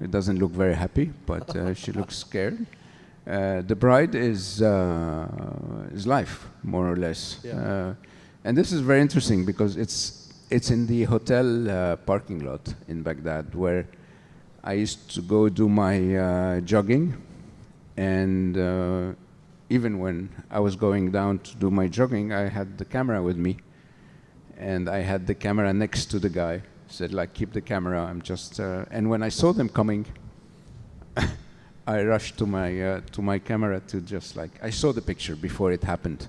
it doesn't look very happy, but she looks scared. The bride is life, more or less. Yeah. And this is very interesting, because it's in the hotel parking lot in Baghdad, where I used to go do my jogging. And even when I was going down to do my jogging, I had the camera with me. And I had the camera next to the guy. Said, like, keep the camera, I'm just... and when I saw them coming, I rushed to my camera to just, like... I saw the picture before it happened.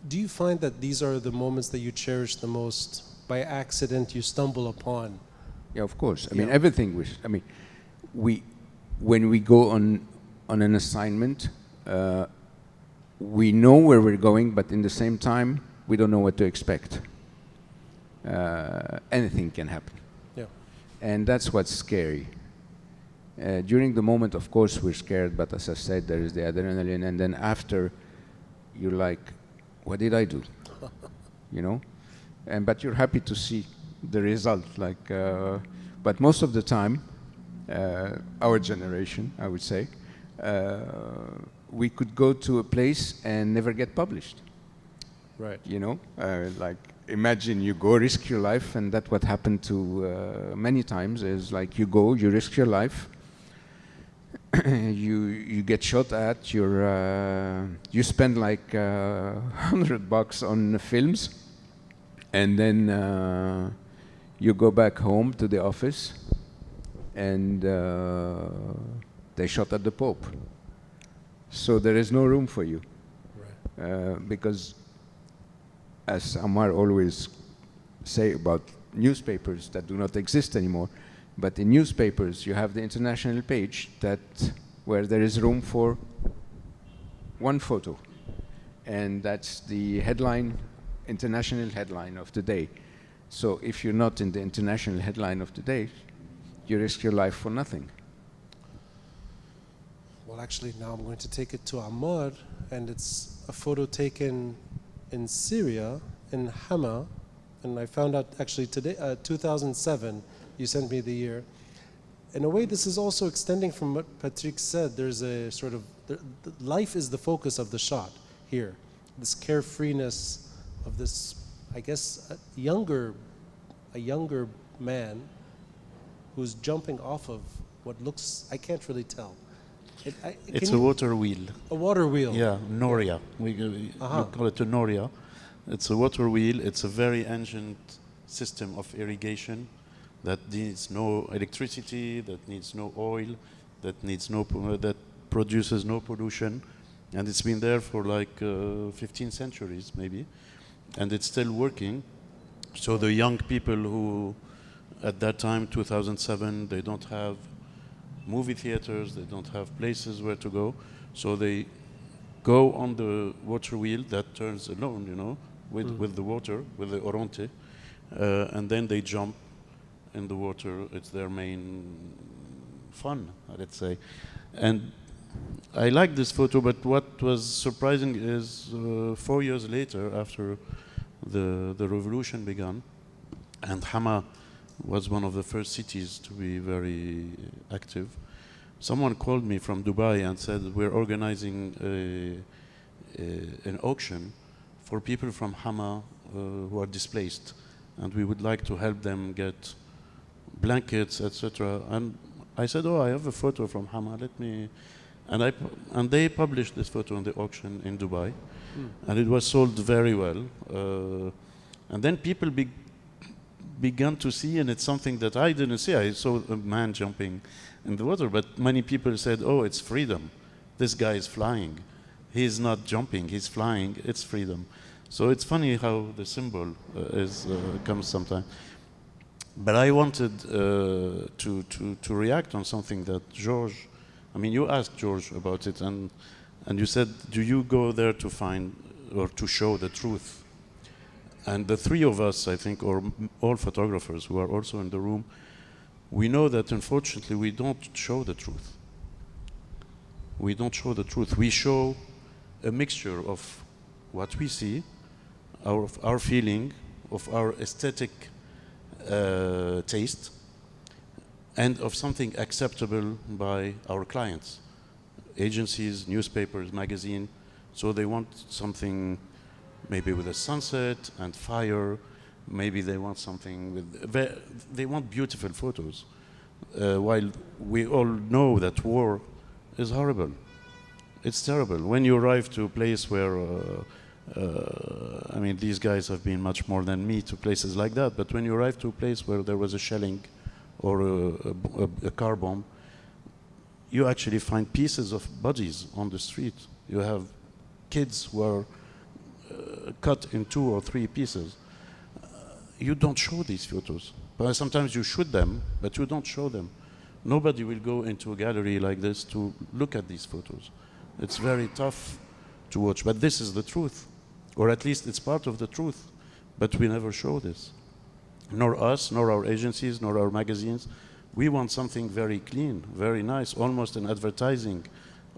Do you find that these are the moments that you cherish the most? By accident, you stumble upon? Yeah, of course. I mean, everything when we go on an assignment, we know where we're going, but in the same time, we don't know what to expect. Anything can happen. Yeah. And that's what's scary. During the moment, of course, we're scared, but as I said, there is the adrenaline, and then after, you're like, what did I do? You know? But you're happy to see the result. Like, but most of the time, our generation, I would say, we could go to a place and never get published. Right. You know, like, imagine you go risk your life, and that's what happened to many times. Is like, you go, you risk your life, you get shot at, you spend like $100 on films, and then you go back home to the office, and they shot at the Pope. So there is no room for you. Because, as Ammar always say about newspapers that do not exist anymore, but in newspapers you have the international page where there is room for one photo, and that's the headline, international headline of the day. So if you're not in the international headline of the day, you risk your life for nothing. Well, actually, now I'm going to take it to Ammar, and it's a photo taken in Syria, in Hama, and I found out actually today, 2007, you sent me the year. In a way, this is also extending from what Patrick said. There's a sort of, life is the focus of the shot here. This carefreeness of this, I guess, a younger man who's jumping off of what looks, I can't really tell. It's a water wheel. A water wheel. Yeah, Noria. We call it a Noria. It's a water wheel. It's a very ancient system of irrigation that needs no electricity, that needs no oil, that produces no pollution, and it's been there for like 15 centuries maybe, and it's still working. So the young people who, at that time, 2007, they don't have movie theaters, they don't have places where to go, so they go on the water wheel that turns alone, you know, with the water, with the Oronte, and then they jump in the water. It's their main fun, let's say. And I like this photo, but what was surprising is 4 years later, after the revolution began, and Hama was one of the first cities to be very active, someone called me from Dubai and said, we're organizing an auction for people from Hama who are displaced, and we would like to help them get blankets, etc. And I said, oh, I have a photo from Hama, let me... And they published this photo in the auction in Dubai, and it was sold very well. And then people began to see, and it's something that I didn't see. I saw a man jumping in the water, but many people said, oh, it's freedom. This guy is flying. He's not jumping, he's flying, it's freedom. So it's funny how the symbol comes sometimes. But I wanted to react on something that George, I mean, you asked George about it, and you said, do you go there to find or to show the truth? And the three of us, I think, or all photographers who are also in the room, we know that unfortunately we don't show the truth. We don't show the truth. We show a mixture of what we see, our feeling, of our aesthetic taste, and of something acceptable by our clients, agencies, newspapers, magazine. So they want something maybe with a sunset and fire, maybe they want something with, they want beautiful photos, while we all know that war is horrible. It's terrible. When you arrive to a place where, I mean, these guys have been much more than me to places like that, but when you arrive to a place where there was a shelling or a car bomb, you actually find pieces of bodies on the street. You have kids who are cut in 2 or 3 pieces. You don't show these photos. But sometimes you shoot them, but you don't show them. Nobody will go into a gallery like this to look at these photos. It's very tough to watch, but this is the truth. Or at least it's part of the truth, but we never show this. Nor us, nor our agencies, nor our magazines. We want something very clean, very nice, almost an advertising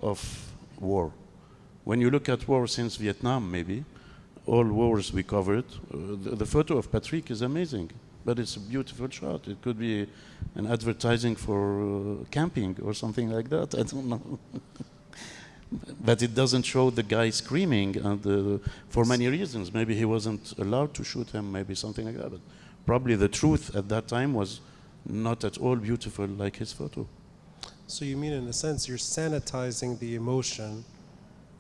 of war. When you look at war since Vietnam, maybe, all wars we covered, the photo of Patrick is amazing, but it's a beautiful shot. It could be an advertising for camping or something like that, I don't know. But it doesn't show the guy screaming, and for many reasons. Maybe he wasn't allowed to shoot him, maybe something like that. But probably the truth at that time was not at all beautiful like his photo. So you mean, in a sense, you're sanitizing the emotion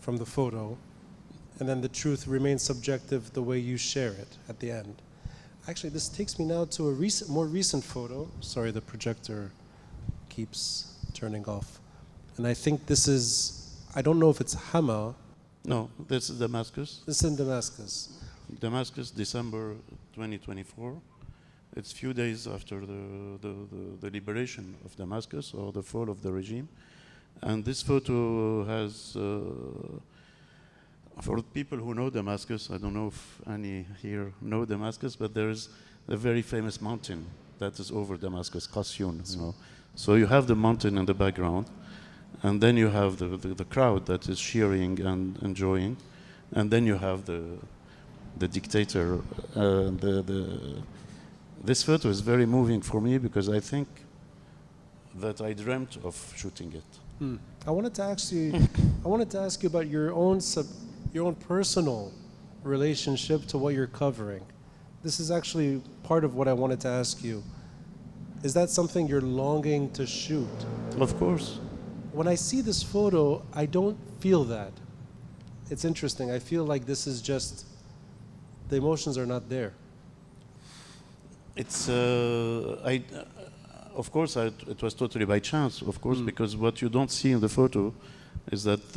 from the photo, and then the truth remains subjective the way you share it at the end. Actually, this takes me now to a more recent photo. Sorry, the projector keeps turning off. And I think this is, I don't know if it's Hama. No, this is Damascus. This is in Damascus. Damascus, December 2024. It's few days after the liberation of Damascus, or the fall of the regime. And this photo has, for people who know Damascus, I don't know if any here know Damascus, but there's a very famous mountain that is over Damascus, Qasyun, you know. So you have the mountain in the background, and then you have the crowd that is cheering and enjoying, and then you have the dictator. This photo is very moving for me because I think that I dreamt of shooting it. I wanted to ask you about your own personal relationship to what you're covering. This is actually part of what I wanted to ask you. Is that something you're longing to shoot? Of course. When I see this photo, I don't feel that. It's interesting. I feel like this is just, the emotions are not there. It's, of course, it was totally by chance, of course, because what you don't see in the photo is that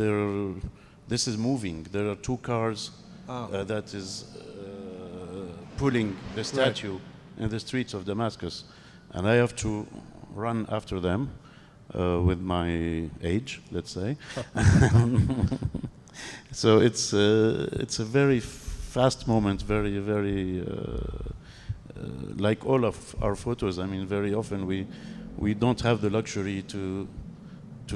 this is moving. There are two cars that is pulling the statue in the streets of Damascus. And I have to run after them with my age, let's say. So it's a very fast moment, very, very, like all of our photos. I mean, very often we don't have the luxury to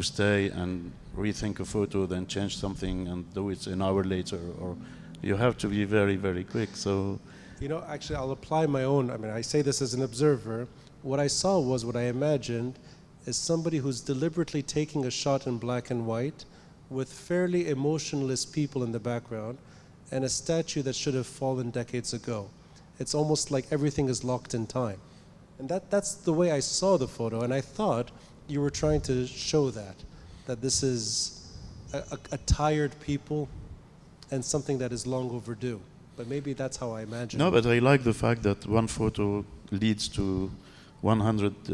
stay and rethink a photo, then change something and do it an hour later, or you have to be very, very quick. So, you know, actually, I'll apply my own. I mean, I say this as an observer. What I saw was what I imagined is somebody who's deliberately taking a shot in black and white with fairly emotionless people in the background and a statue that should have fallen decades ago. It's almost like everything is locked in time. And that's the way I saw the photo, and I thought you were trying to show that this is a tired people and something that is long overdue. But maybe that's how I imagined it. No, but I like the fact that one photo leads to 100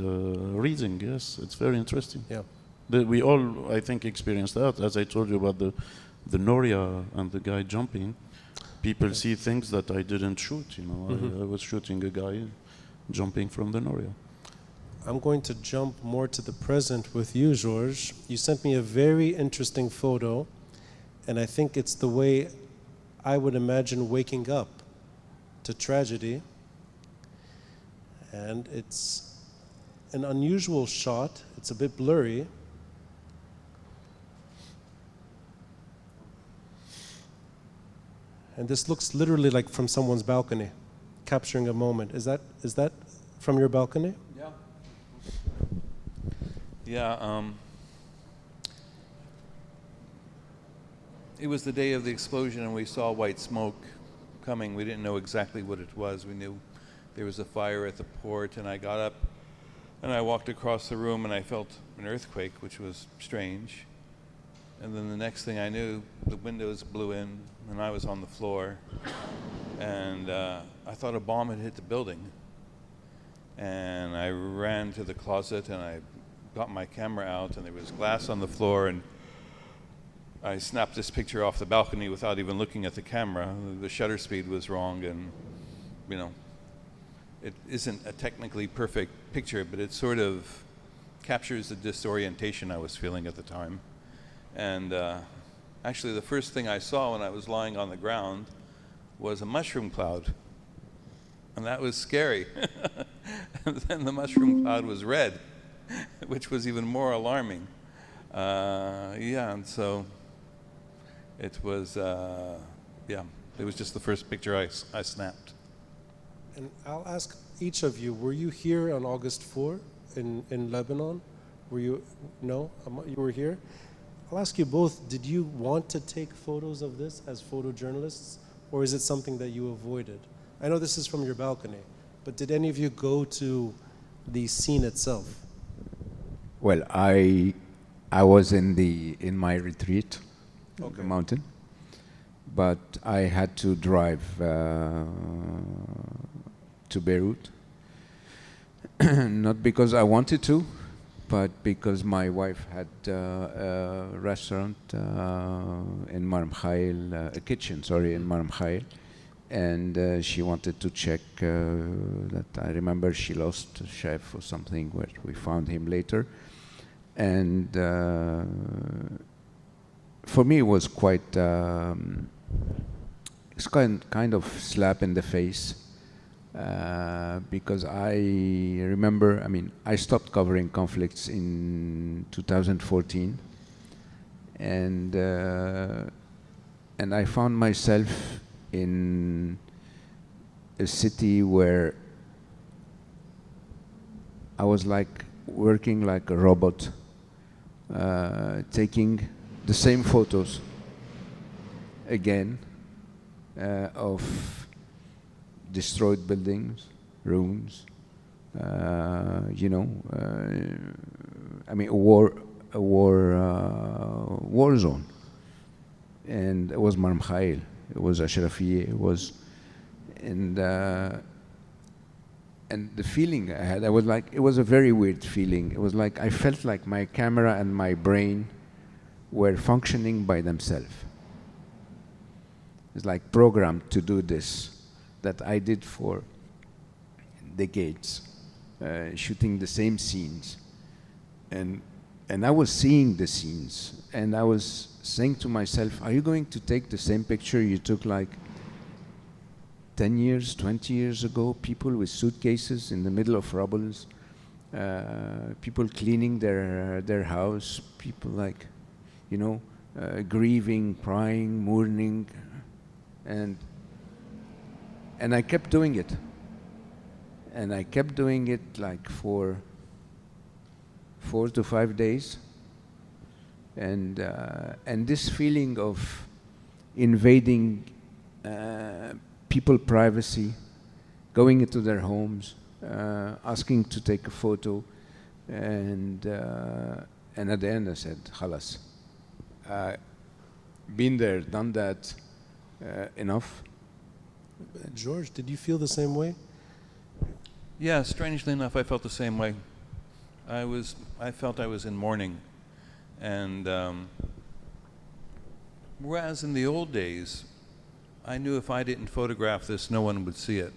reading. Yes, it's very interesting. Yeah. We all, I think, experienced that. As I told you about the Noria and the guy jumping, people see things that I didn't shoot. You know, I was shooting a guy jumping from the Noria. I'm going to jump more to the present with you, Georges. You sent me a very interesting photo, and I think it's the way I would imagine waking up to tragedy. And it's an unusual shot. It's a bit blurry. And this looks literally like from someone's balcony, capturing a moment. Is that from your balcony? Yeah. Yeah. It was the day of the explosion, and we saw white smoke coming. We didn't know exactly what it was. We knew there was a fire at the port, and I got up and I walked across the room, and I felt an earthquake, which was strange. And then the next thing I knew, the windows blew in, and I was on the floor. And I thought a bomb had hit the building. And I ran to the closet, and I got my camera out, and there was glass on the floor, and I snapped this picture off the balcony without even looking at the camera. The shutter speed was wrong, and, you know, it isn't a technically perfect picture, but it sort of captures the disorientation I was feeling at the time. And actually, the first thing I saw when I was lying on the ground was a mushroom cloud. And that was scary. And then the mushroom cloud was red, which was even more alarming. And so it was, it was just the first picture I snapped. And I'll ask each of you, were you here on August 4 in Lebanon? Were you, no? You were here? I'll ask you both, did you want to take photos of this as photojournalists, or is it something that you avoided? I know this is from your balcony, but did any of you go to the scene itself? Well, I was in my retreat on the mountain, but I had to drive to Beirut, not because I wanted to, but because my wife had a restaurant in Mar Mikhail, a kitchen, sorry, in Mar Mikhail, and she wanted to check that. I remember she lost a chef or something, where we found him later, and for me it was quite it's kind of slap in the face. Because I remember, I mean, I stopped covering conflicts in 2014, and I found myself in a city where I was like working like a robot, taking the same photos again of destroyed buildings, ruins, you know, I mean, a war zone. And it was Mar Mikhail, it was Ashrafiyeh, it was, and the feeling I had, I was like, it was a very weird feeling. It was like, I felt like my camera and my brain were functioning by themselves. It's like programmed to do this, that I did for decades, shooting the same scenes. And I was seeing the scenes, and I was saying to myself, are you going to take the same picture you took like 10 years, 20 years ago? People with suitcases in the middle of rubbles, people cleaning their house, people like, you know, grieving, crying, mourning, and I kept doing it. And I kept doing it like for 4 to 5 days. And this feeling of invading people's privacy, going into their homes, asking to take a photo, and at the end I said, "Khalas, been there, done that, enough." George, did you feel the same way? Yeah, strangely enough, I felt the same way. I felt I was in mourning. And whereas in the old days, I knew if I didn't photograph this, no one would see it.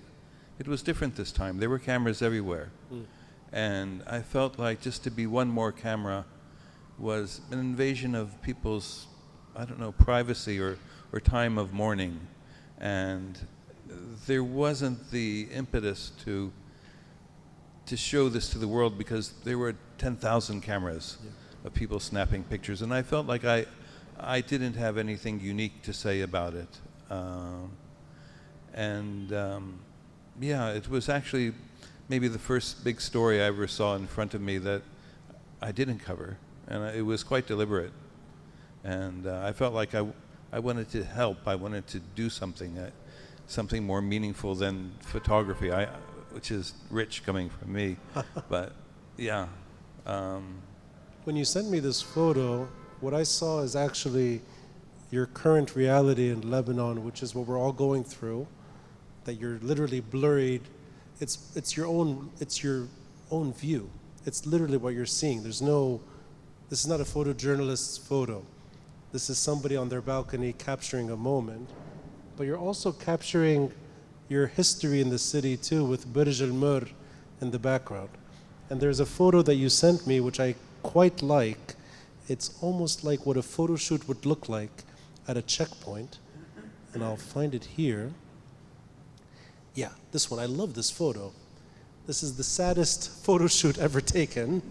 It was different this time. There were cameras everywhere. And I felt like just to be one more camera was an invasion of people's, I don't know, privacy or time of mourning. And there wasn't the impetus to show this to the world, because there were 10,000 cameras of people snapping pictures, and I felt like I didn't have anything unique to say about it. Yeah, it was actually maybe the first big story I ever saw in front of me that I didn't cover, and it was quite deliberate. And I felt like I wanted to help. I wanted to do something more meaningful than photography, which is rich coming from me. But yeah. When you sent me this photo, what I saw is actually your current reality in Lebanon, which is what we're all going through, that you're literally blurred. It's your own view. It's literally what you're seeing. This is not a photojournalist's photo. This is somebody on their balcony capturing a moment, but you're also capturing your history in the city too, with Burj Hammoud in the background. And there's a photo that you sent me which I quite like. It's almost like what a photo shoot would look like at a checkpoint. And I'll find it here. Yeah, this one. I love this photo. This is the saddest photo shoot ever taken.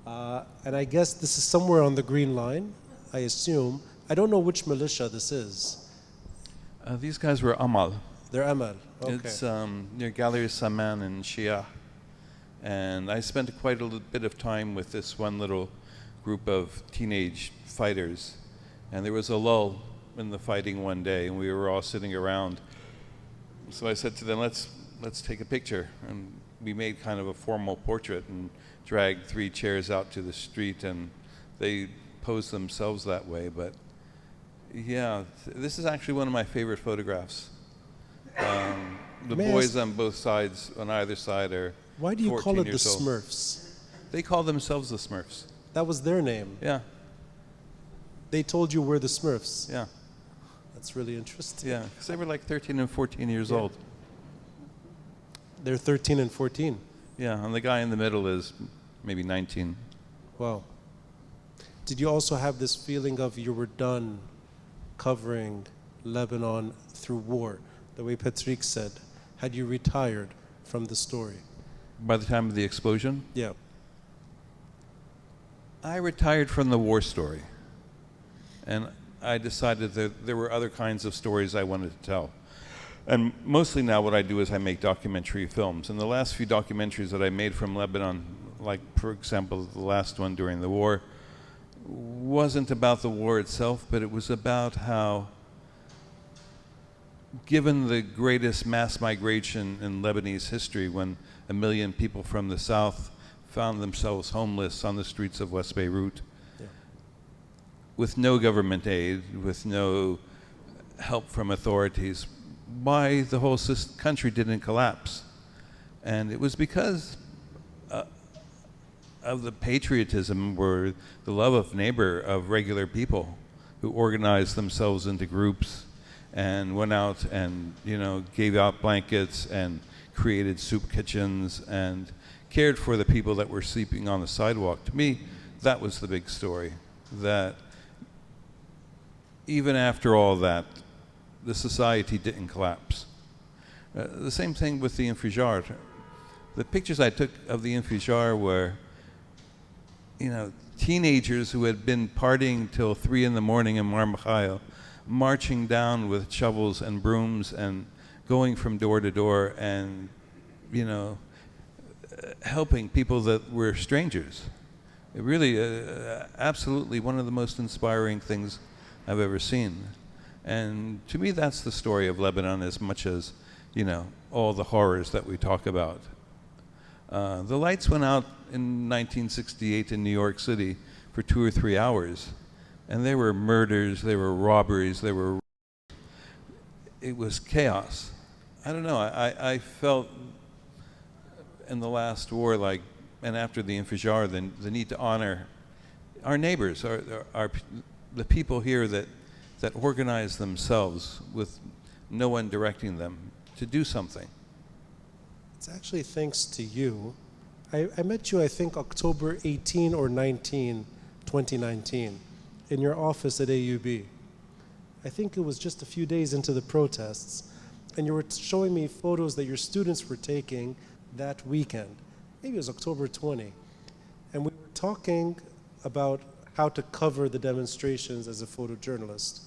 And I guess this is somewhere on the Green Line, I assume. I don't know which militia this is. These guys were Amal. They're Amal. Okay. It's near Gallery Saman in Shia. And I spent quite a bit of time with this one little group of teenage fighters. And there was a lull in the fighting one day, and we were all sitting around. So I said to them, let's take a picture. And we made kind of a formal portrait and dragged 3 chairs out to the street, and they posed themselves that way. But yeah, this is actually one of my favorite photographs. The boys on both sides, on either side, are 14 years old. Why do you call it the Smurfs? They call themselves the Smurfs. That was their name. Yeah, They told you we're the Smurfs. yeah, That's really interesting. yeah. Because they were like 13 and 14 years Yeah. old. They're 13 and 14. Yeah, and the guy in the middle is maybe 19. Wow. Did you also have this feeling of you were done covering Lebanon through war? The way Patrick said, had you retired from the story? By the time of the explosion, Yeah. I retired from the war story. And I decided that there were other kinds of stories I wanted to tell. And mostly now what I do is I make documentary films. And the last few documentaries that I made from Lebanon, like, for example, the last one during the war, wasn't about the war itself, but it was about how, given the greatest mass migration in Lebanese history, when 1 million people from the south found themselves homeless on the streets of West Beirut, with no government aid, with no help from authorities, why the whole country didn't collapse. And it was because of the patriotism or the love of neighbor of regular people who organized themselves into groups and went out and, you know, gave out blankets and created soup kitchens and cared for the people that were sleeping on the sidewalk. To me, that was the big story, that even after all that, the society didn't collapse. The same thing with the Infijar. The pictures I took of the Infijar were, you know, teenagers who had been partying till 3 in the morning in Mar Mikhail, marching down with shovels and brooms and going from door to door and, you know, helping people that were strangers. It really, absolutely one of the most inspiring things I've ever seen. And to me, that's the story of Lebanon as much as, you know, all the horrors that we talk about. The lights went out in 1968 in New York City for 2 or 3 hours. And there were murders, there were robberies, it was chaos. I don't know, I felt in the last war, like, and after the Infijar, the need to honor our neighbors, the people here that organize themselves with no one directing them to do something. It's actually thanks to you. I met you, I think, October 18 or 19, 2019, in your office at AUB. I think it was just a few days into the protests, and you were showing me photos that your students were taking that weekend. Maybe it was October 20. And we were talking about how to cover the demonstrations as a photojournalist.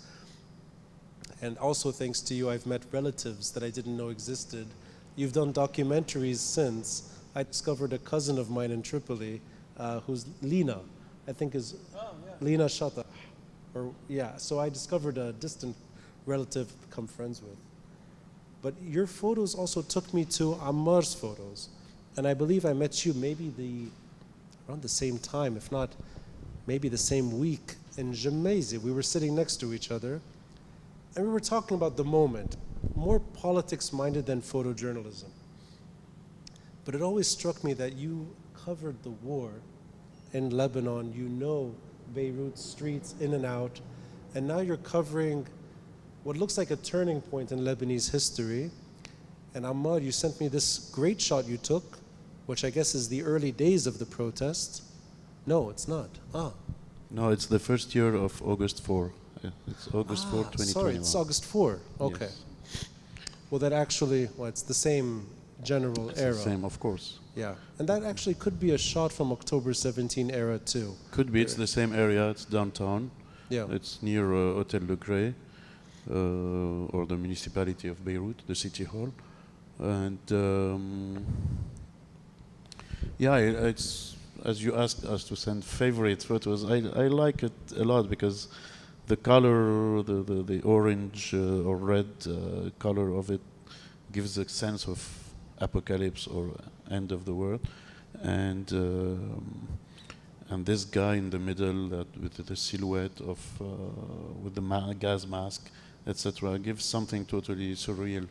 And also thanks to you, I've met relatives that I didn't know existed. You've done documentaries since. I discovered a cousin of mine in Tripoli, who's Lina, I think is Lina Shata. Or yeah, so I discovered a distant relative to become friends with. But your photos also took me to Ammar's photos. And I believe I met you maybe around the same time, if not maybe the same week in Gemmaisi. We were sitting next to each other, and we were talking about the moment, more politics-minded than photojournalism. But it always struck me that you covered the war in Lebanon. You know Beirut streets in and out, and now you're covering what looks like a turning point in Lebanese history. And Ammar, you sent me this great shot you took, which I guess is the early days of the protest. No, it's not. No, it's the first year of August 4. It's August 4, 2021. Sorry, it's August 4. Okay. Yes. Well, that actually, it's the same general era. The same, of course. Yeah, and that actually could be a shot from October 17 era too. Could be, it's the same area, it's downtown. Yeah. It's near Hotel Le Gray, or the municipality of Beirut, the city hall. And yeah, it's, as you asked us to send favorite photos, I like it a lot because the color, the orange or red color of it gives a sense of apocalypse or end of the world. And this guy in the middle with the silhouette of, with the gas mask, etc., gives something totally surreal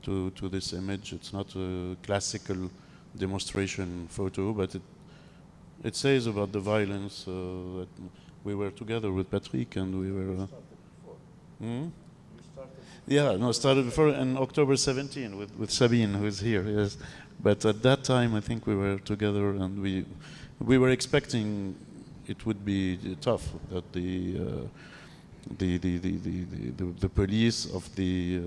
to this image. It's not a classical demonstration photo, but it says about the violence that we were together with Patrick and we were. Yeah, no, started before in October 17 with Sabine, who is here. Yes, but at that time I think we were together and we were expecting it would be tough that the police of the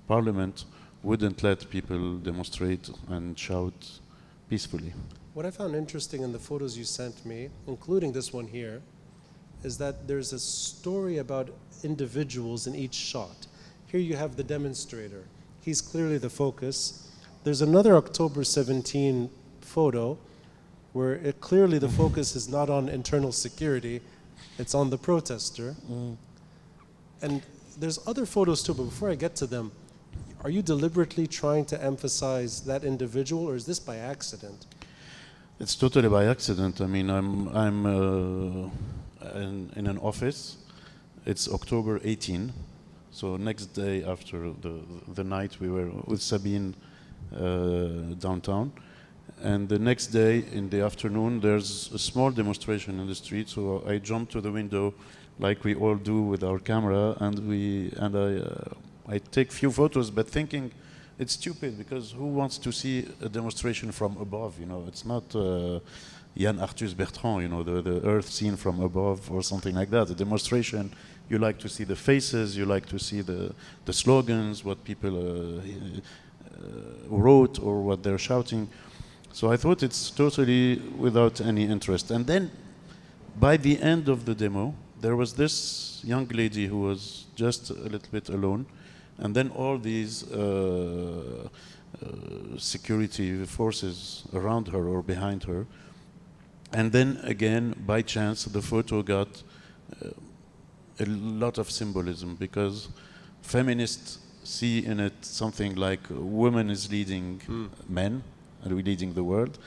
parliament wouldn't let people demonstrate and shout peacefully. What I found interesting in the photos you sent me, including this one here, is that there's a story about individuals in each shot. Here you have the demonstrator. He's clearly the focus. There's another October 17 photo where clearly the focus is not on internal security, it's on the protester. And there's other photos too, but before I get to them, are you deliberately trying to emphasize that individual, or is this by accident? It's totally by accident. I mean, I'm in an office. It's October 18, so next day after the night we were with Sabine downtown. And the next day in the afternoon, there's a small demonstration in the street. So I jumped to the window, like we all do with our camera, and I take few photos, but thinking it's stupid because who wants to see a demonstration from above? You know, it's not Yann Arthus Bertrand, you know, the Earth seen from above or something like that. A demonstration, you like to see the faces, you like to see the slogans, what people wrote or what they're shouting. So I thought it's totally without any interest. And then by the end of the demo, there was this young lady who was just a little bit alone. And then all these security forces around her or behind her. And then again, by chance, the photo got a lot of symbolism because feminists see in it something like a woman is leading men, and we're leading the world.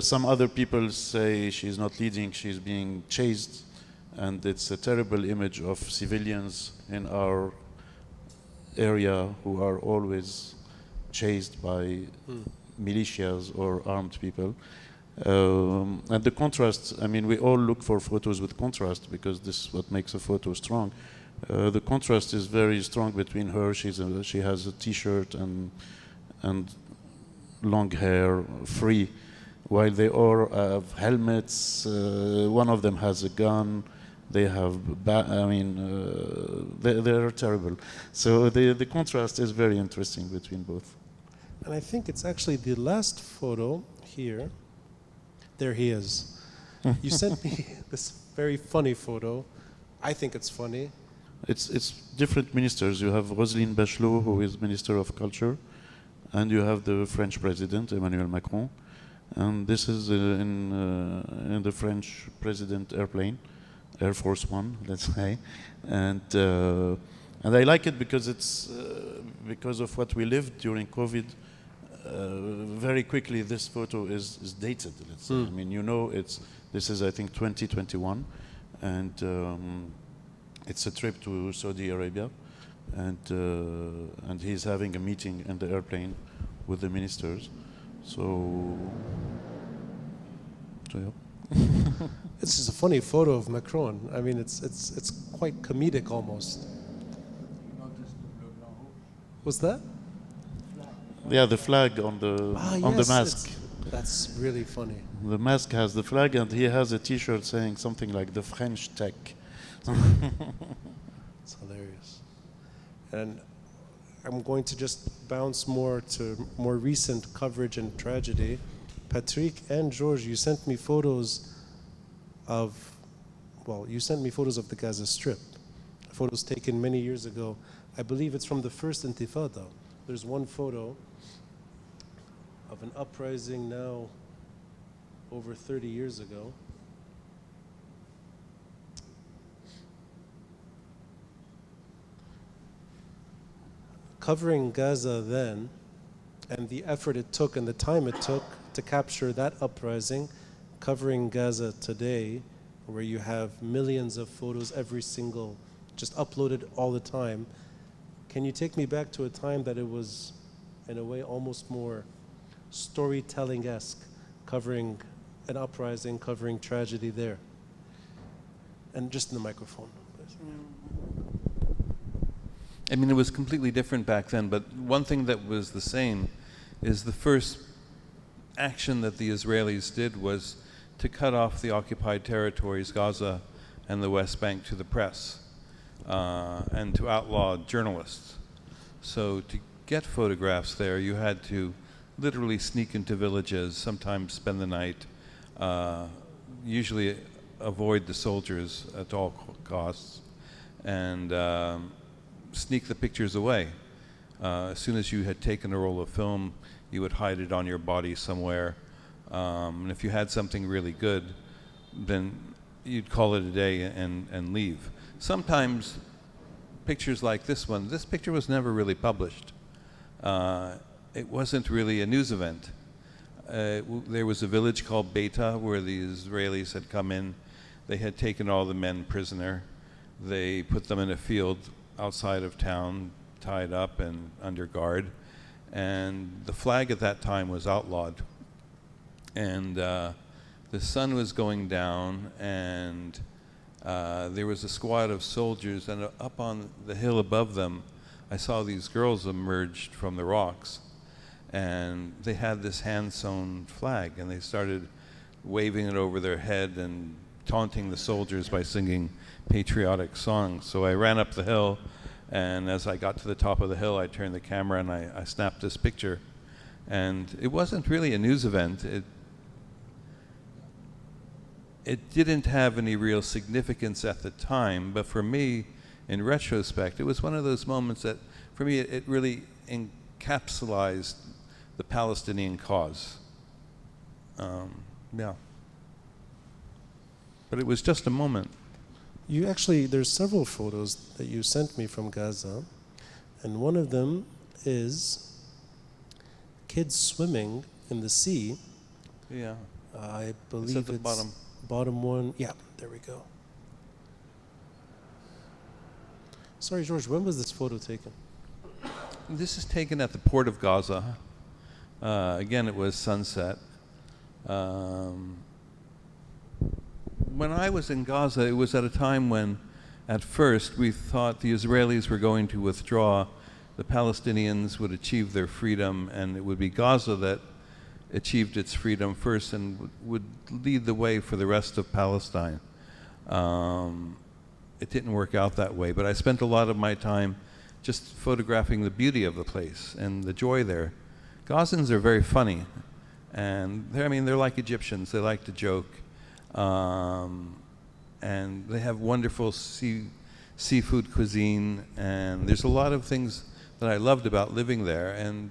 Some other people say she's not leading, she's being chased, and it's a terrible image of civilians in our area who are always chased by militias or armed people. And the contrast, I mean, we all look for photos with contrast because this is what makes a photo strong. The contrast is very strong between her. She has a t-shirt and long hair, free, while they all have helmets. One of them has a gun. They have, they're terrible. So the contrast is very interesting between both. And I think it's actually the last photo here. There he is. You sent me this very funny photo. I think it's funny. It's different ministers. You have Roselyne Bachelot, who is Minister of Culture, and you have the French President, Emmanuel Macron. And this is in the French President airplane, Air Force One, let's say. And I like it because it's because of what we lived during COVID. Very quickly, this photo is dated. Let's say. I mean, you know, this is I think 2021, and it's a trip to Saudi Arabia, and he's having a meeting in the airplane with the ministers. So yeah. It's just a funny photo of Macron. I mean, it's quite comedic almost. What's that? Yeah, the flag on the mask. That's really funny. The mask has the flag, and he has a T-shirt saying something like "the French tech." It's hilarious. And I'm going to just bounce more to more recent coverage and tragedy. Patrick and George, you sent me photos of the Gaza Strip. Photos taken many years ago. I believe it's from the first Intifada. There's one photo of an uprising now over 30 years ago. Covering Gaza then, and the effort it took and the time it took to capture that uprising, covering Gaza today, where you have millions of photos every single, just uploaded all the time. Can you take me back to a time that it was, in a way, almost more storytelling-esque, covering an uprising covering tragedy there. And just in the microphone, please. I mean, it was completely different back then, but one thing that was the same is the first action that the Israelis did was to cut off the occupied territories, Gaza and the West Bank, to the press, and to outlaw journalists. So to get photographs there, you had to literally sneak into villages, sometimes spend the night, usually avoid the soldiers at all costs, and sneak the pictures away. As soon as you had taken a roll of film, you would hide it on your body somewhere. And if you had something really good, then you'd call it a day and leave. Sometimes pictures like this one, this picture was never really published. It wasn't really a news event. There was a village called Beta where the Israelis had come in. They had taken all the men prisoner. They put them in a field outside of town, tied up and under guard. And the flag at that time was outlawed. And the sun was going down, and there was a squad of soldiers, and up on the hill above them, I saw these girls emerged from the rocks, and they had this hand-sewn flag, and they started waving it over their head and taunting the soldiers by singing patriotic songs. So I ran up the hill, and as I got to the top of the hill, I turned the camera and I snapped this picture. And it wasn't really a news event. It didn't have any real significance at the time, but for me, in retrospect, it was one of those moments that, for me, it really encapsulated the Palestinian cause. Yeah. But it was just a moment. You actually, there's several photos that you sent me from Gaza, and one of them is kids swimming in the sea. Yeah. I believe it's at the bottom one. Yeah, there we go. Sorry, George, when was this photo taken? This is taken at the port of Gaza. Again, it was sunset. When I was in Gaza, it was at a time when, at first, we thought the Israelis were going to withdraw, the Palestinians would achieve their freedom, and it would be Gaza that achieved its freedom first and would lead the way for the rest of Palestine. It didn't work out that way, but I spent a lot of my time just photographing the beauty of the place and the joy there. Gazans are very funny, and they're like Egyptians. They like to joke. And they have wonderful seafood cuisine, and there's a lot of things that I loved about living there. And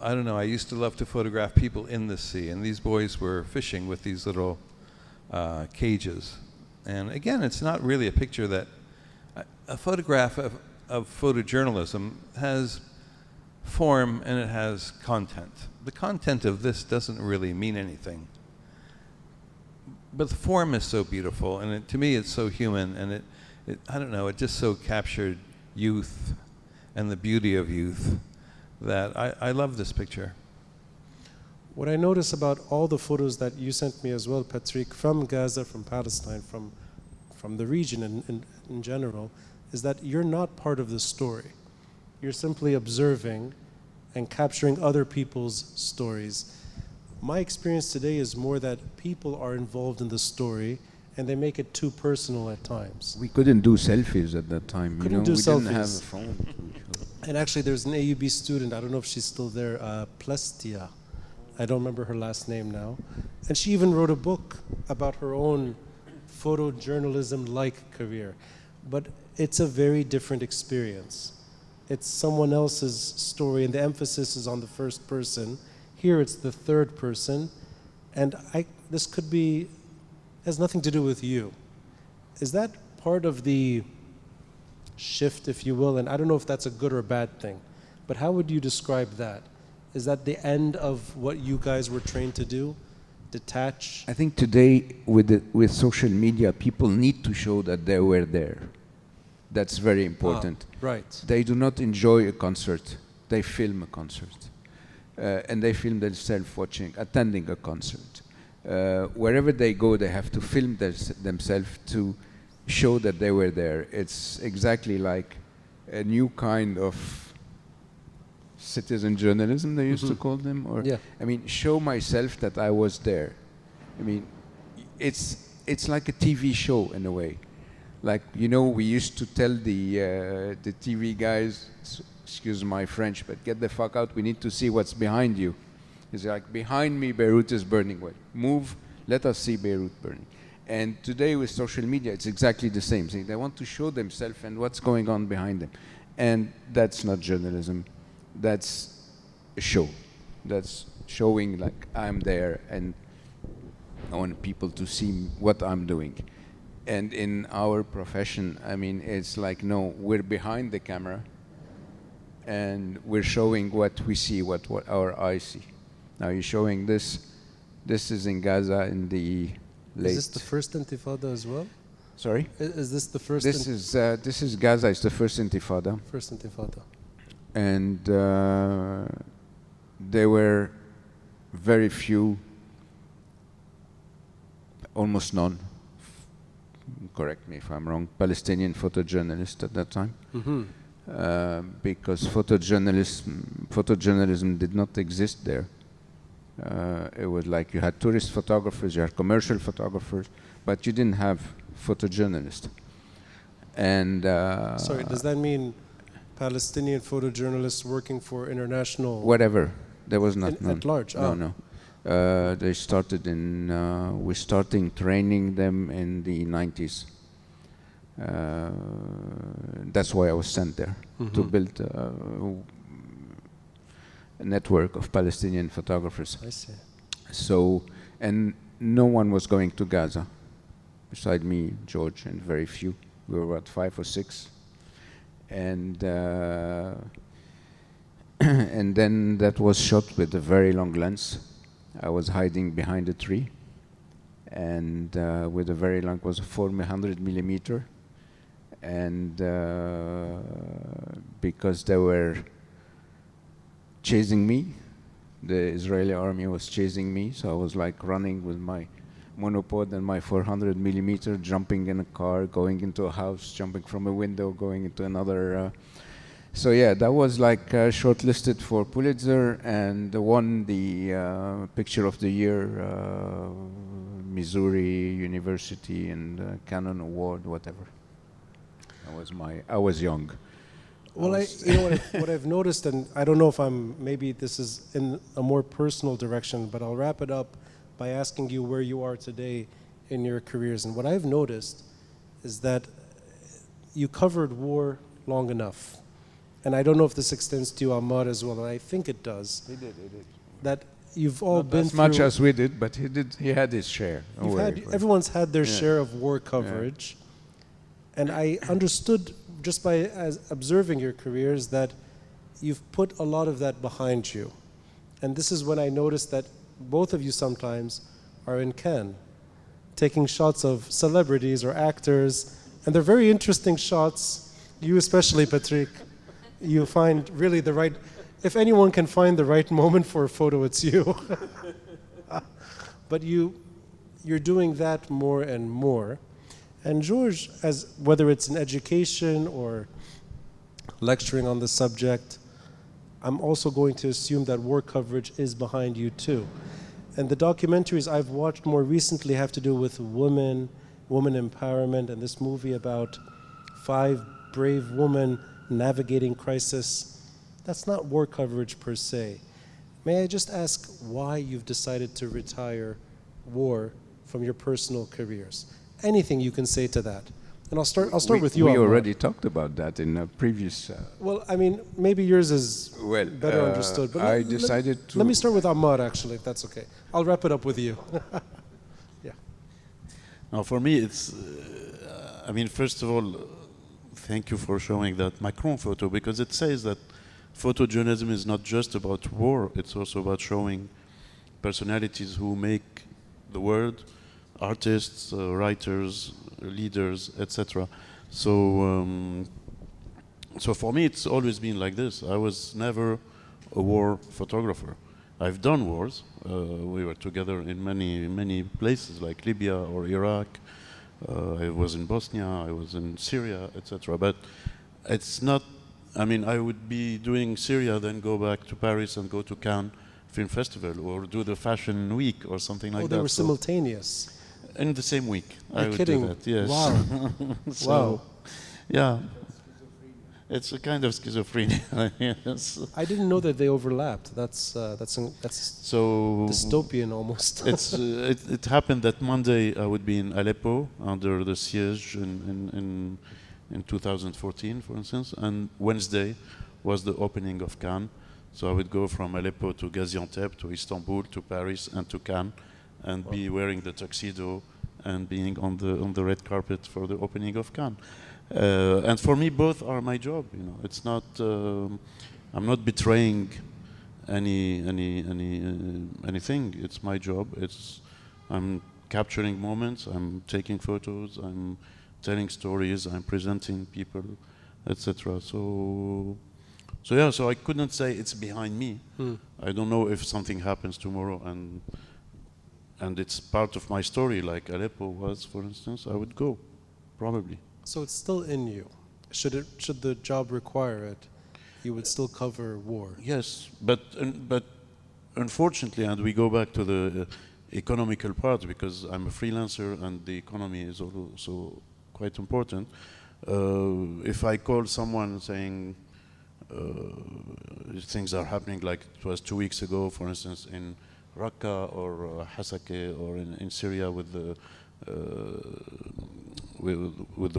I don't know, I used to love to photograph people in the sea, and these boys were fishing with these little cages. And again, it's not really a picture that a photograph of photojournalism has form and it has content. The content of this doesn't really mean anything. But the form is so beautiful, and to me it's so human, and I don't know, it just so captured youth and the beauty of youth that I love this picture. What I notice about all the photos that you sent me as well, Patrick, from Gaza, from Palestine, from the region in general, is that you're not part of the story. You're simply observing and capturing other people's stories. My experience today is more that people are involved in the story and they make it too personal at times. We couldn't do selfies at that time. We didn't have a selfies. phone. And actually there's an AUB student, I don't know if she's still there, Plestia. I don't remember her last name now. And she even wrote a book about her own photojournalism-like career. But it's a very different experience. It's someone else's story, and the emphasis is on the first person. Here it's the third person, and this could be, has nothing to do with you. Is that part of the shift, if you will? And I don't know if that's a good or bad thing, but how would you describe that? Is that the end of what you guys were trained to do? Detach? I think today, with social media, people need to show that they were there. That's very important. Right. They do not enjoy a concert. They film a concert. And they film themselves attending a concert. Wherever they go, they have to film themselves to show that they were there. It's exactly like a new kind of citizen journalism, they used to call them. Or I mean, show myself that I was there. I mean, it's like a TV show in a way. Like, you know, we used to tell the TV guys, excuse my French, but get the fuck out, we need to see what's behind you. It's like, behind me, Beirut is burning. Well, move, let us see Beirut burning. And today with social media, it's exactly the same thing. They want to show themselves and what's going on behind them. And that's not journalism. That's a show. That's showing like I'm there and I want people to see what I'm doing. And in our profession, I mean, it's like, no, we're behind the camera and we're showing what we see, what our eyes see. Now you're showing this. This is in Gaza in the late... Is this the first Intifada as well? Sorry? Is this the first... This is Gaza. It's the first Intifada. First Intifada. And there were very few, almost none, correct me if I'm wrong, Palestinian photojournalists at that time. Because photojournalism did not exist there. It was like you had tourist photographers, you had commercial photographers, but you didn't have photojournalists. And sorry, does that mean Palestinian photojournalists working for international? Whatever, there was not none. At large. No. They started in. We started training them in the 90s. That's why I was sent there to build a network of Palestinian photographers. I see. So, and no one was going to Gaza, beside me, George, and very few. We were about 5 or 6, and and then that was shot with a very long lens. I was hiding behind a tree, and with a very long, was a 400 millimeter, and because they were chasing me. The Israeli army was chasing me, so I was like running with my monopod and my 400 millimeter, jumping in a car, going into a house, jumping from a window, going into another. So yeah, that was like shortlisted for Pulitzer and won the Picture of the Year, Missouri University and Canon Award, whatever. I was young. Well, you know what I've noticed, and I don't know if maybe this is in a more personal direction, but I'll wrap it up by asking you where you are today in your careers. And what I've noticed is that you covered war long enough. And I don't know if this extends to you, Ammar, as well, and I think it does. He did. That you've all Not been as through... much as we did, but he had his share. Everyone's had their share of war coverage. And I understood just by observing your careers that you've put a lot of that behind you. And this is when I noticed that both of you sometimes are in Cannes, taking shots of celebrities or actors, and they're very interesting shots. You especially, Patrick, you find really the right, if anyone can find the right moment for a photo, it's you. But you're doing that more and more. And George, as whether it's in education or lecturing on the subject, I'm also going to assume that war coverage is behind you too. And the documentaries I've watched more recently have to do with women empowerment, and this movie about 5 brave women navigating crisis. That's not war coverage per se. May I just ask why you've decided to retire war from your personal careers? Anything you can say to that. And I'll start with you. We Ammar. already talked about that in a previous... well, I mean, maybe yours is better understood. But I decided to... Let me start with Ammar, actually, if that's okay. I'll wrap it up with you. Yeah. Now, for me, it's... I mean, first of all, thank you for showing that Macron photo, because it says that photojournalism is not just about war, it's also about showing personalities who make the world, artists, writers, leaders, etc. So for me, it's always been like this. I was never a war photographer. I've done wars. We were together in many places like Libya or Iraq. I was in Bosnia, I was in Syria, etc. But it's not, I mean, I would be doing Syria, then go back to Paris and go to Cannes Film Festival or do the Fashion Week or something like that. Oh, they were simultaneous. In the same week. You're I would kidding. do that, yes. Wow. So, wow. Yeah. It's a kind of schizophrenia. Yes. I didn't know that they overlapped. That's so dystopian almost. It happened that Monday I would be in Aleppo under the siege in 2014, for instance, and Wednesday was the opening of Cannes. So I would go from Aleppo to Gaziantep to Istanbul to Paris and to Cannes, and be wearing the tuxedo and being on the red carpet for the opening of Cannes. And for me, both are my job. You know, it's not. I'm not betraying anything. It's my job. I'm capturing moments. I'm taking photos. I'm telling stories. I'm presenting people, etc. So I couldn't say it's behind me. I don't know if something happens tomorrow and it's part of my story, like Aleppo was, for instance. I would go, probably. So it's still in you. Should the job require it, you would still cover war. Yes, but unfortunately, and we go back to the economical part, because I'm a freelancer and the economy is also quite important. If I call someone saying things are happening, like it was 2 weeks ago, for instance, in Raqqa or Hasake, or in Syria with the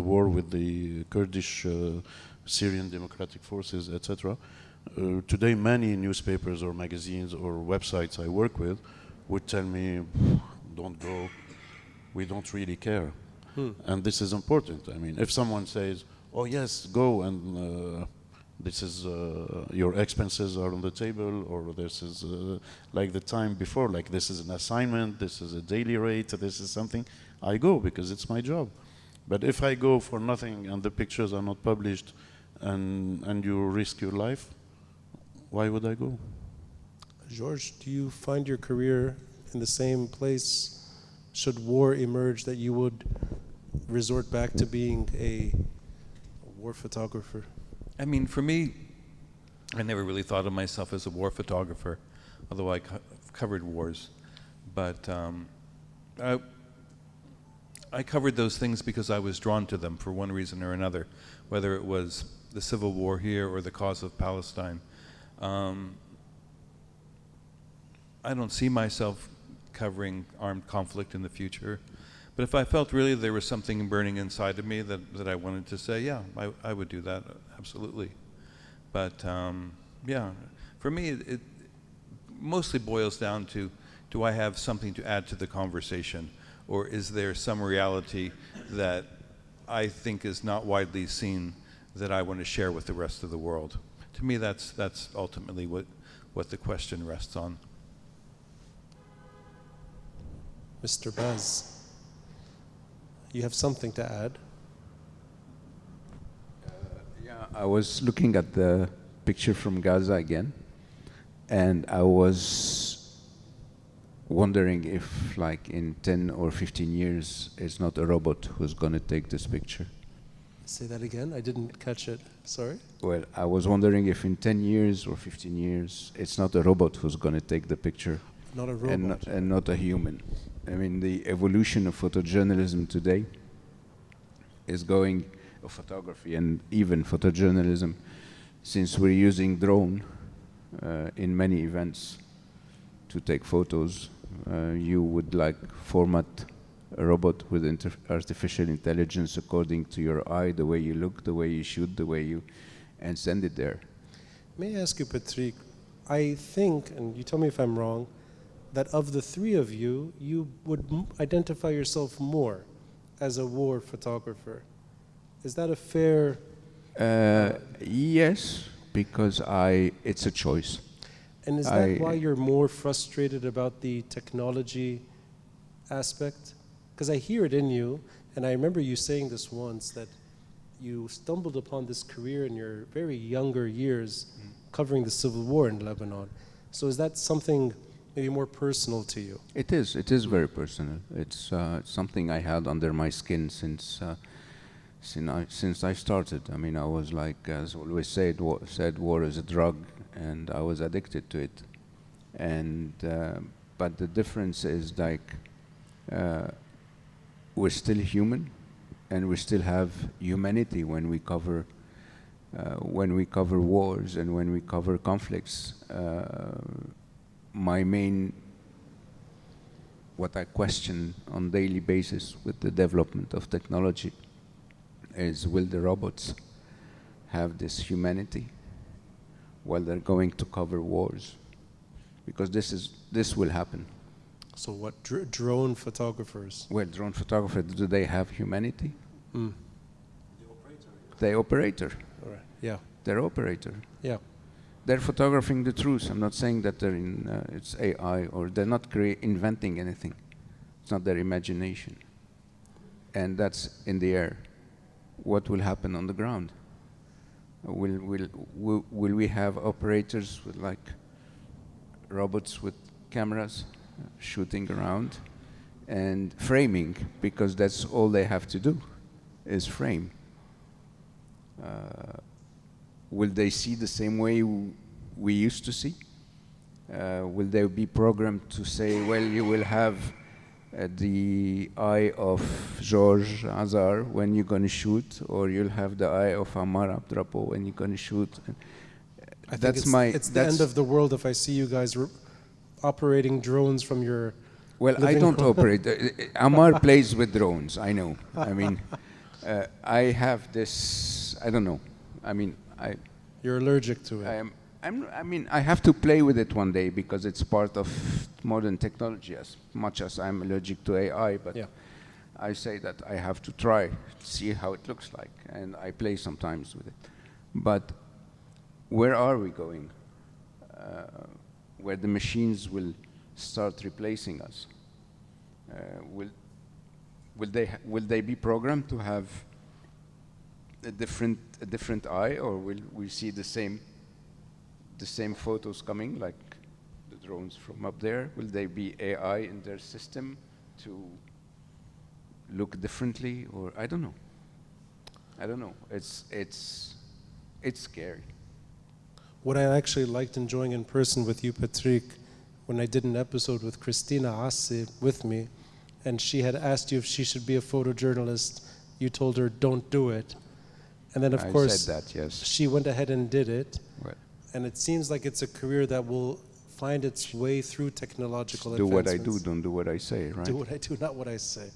war with the Kurdish Syrian Democratic Forces, etc. Today, many newspapers or magazines or websites I work with would tell me, "Don't go. We don't really care." And this is important. I mean, if someone says, "Oh yes, go," and this is your expenses are on the table, or this is like the time before, like this is an assignment, this is a daily rate, this is something, I go because it's my job. But if I go for nothing and the pictures are not published and you risk your life, why would I go? George, do you find your career in the same place? Should war emerge, that you would resort back to being a war photographer? I mean, for me, I never really thought of myself as a war photographer, although I covered wars. But I covered those things because I was drawn to them for one reason or another, whether it was the civil war here or the cause of Palestine. I don't see myself covering armed conflict in the future. But if I felt really there was something burning inside of me that I wanted to say, yeah, I would do that, absolutely. But yeah, for me, it mostly boils down to, do I have something to add to the conversation? Or is there some reality that I think is not widely seen that I want to share with the rest of the world? To me, that's ultimately what the question rests on. Mr. Baz, you have something to add? Yeah, I was looking at the picture from Gaza again, and I was wondering if, like, in 10 or 15 years, it's not a robot who's going to take this picture. Say that again? I didn't catch it. Sorry? Well, I was wondering if in 10 years or 15 years, it's not a robot who's going to take the picture. Not a robot. And not a human. I mean, the evolution of photojournalism today is going, of photography and even photojournalism, since we're using drone in many events to take photos, you would like format a robot with artificial intelligence according to your eye, the way you look, the way you shoot, the way you, and send it there. May I ask you, Patrick, I think, and you tell me if I'm wrong, that of the three of you, you would identify yourself more as a war photographer. Is that a fair? Yes, because it's a choice. And is that why you're more frustrated about the technology aspect? Because I hear it in you, and I remember you saying this once, that you stumbled upon this career in your very younger years covering the civil war in Lebanon. So is that something maybe more personal to you? It is very personal. It's something I had under my skin since I started. I mean, I was like, as always said, war is a drug, and I was addicted to it. And but the difference is like we're still human, and we still have humanity when we cover wars and when we cover conflicts. My main, what I question on daily basis with the development of technology is, will the robots have this humanity while they're going to cover wars? Because this will happen. So what, drone photographers? Well, drone photographers, do they have humanity? Mm. The operator. All right. Yeah. They're operator. Yeah. They're photographing the truth. I'm not saying that they're it's AI, or they're not inventing anything. It's not their imagination. And that's in the air. What will happen on the ground? Will we have operators with like robots with cameras shooting around and framing, because that's all they have to do is frame? Will they see the same way we used to see? Will they be programmed to say, well, you will have the eye of George Azar when you're going to shoot, or you'll have the eye of Ammar Abd Rabbo when you're going to shoot? I think it's the end of the world if I see you guys operating drones from your I don't operate. Ammar plays with drones, I know. I mean, I have this, I don't know. I mean, You're allergic to it. I mean, I have to play with it one day because it's part of modern technology, as much as I'm allergic to AI. But yeah. I say that I have to try to see how it looks like, and I play sometimes with it. But where are we going? Where the machines will start replacing us? Will they be programmed to have a different eye, or will we see the same photos coming, like the drones from up there? Will they be AI in their system to look differently, or I don't know. I don't know. It's scary. What I actually liked enjoying in person with you, Patrick, when I did an episode with Christina Assi with me, and she had asked you if she should be a photojournalist, you told her, don't do it. And then, of course, said that, yes. She went ahead and did it. Right. And it seems like it's a career that will find its way through technological do advancements. what I do, don't do what I say, right? Do what I do, not what I say.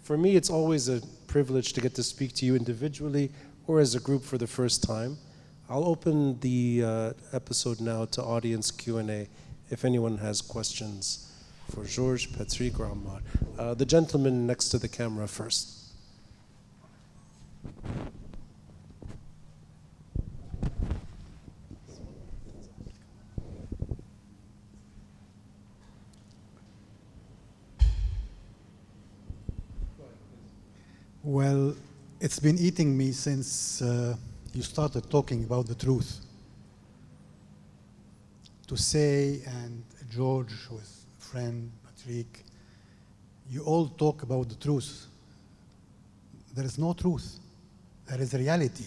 For me, it's always a privilege to get to speak to you individually or as a group for the first time. I'll open the episode now to audience Q&A if anyone has questions for George, Patrick, or Ammar. The gentleman next to the camera first. Well, it's been eating me since you started talking about the truth. To say, and George, who is a friend, Patrick, you all talk about the truth. There is no truth. There is reality.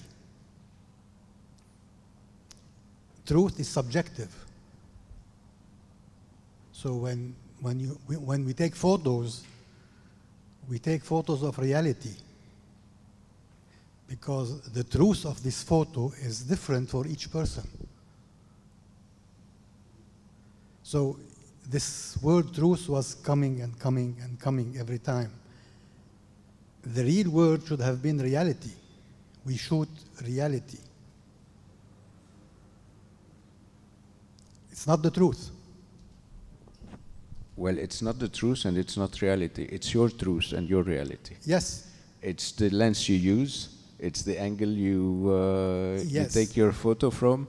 Truth is subjective. So when we take photos of reality, because the truth of this photo is different for each person. So this word truth was coming and coming and coming every time. The real word should have been reality. We shoot reality. It's not the truth. Well, it's not the truth and it's not reality. It's your truth and your reality. Yes. It's the lens you use. It's the angle you take your photo from.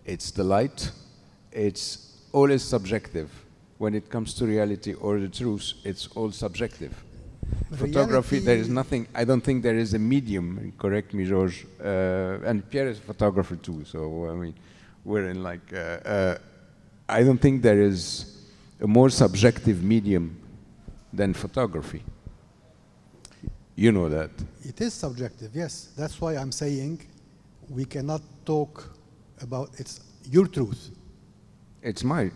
It's the light. It's all is subjective. When it comes to reality or the truth, it's all subjective. Photography, there is nothing. I don't think there is a medium. Correct me, George. And Pierre is a photographer too. So I mean, we're in like. I don't think there is a more subjective medium than photography. You know that. It is subjective, yes. That's why I'm saying we cannot talk about it's your truth. It's my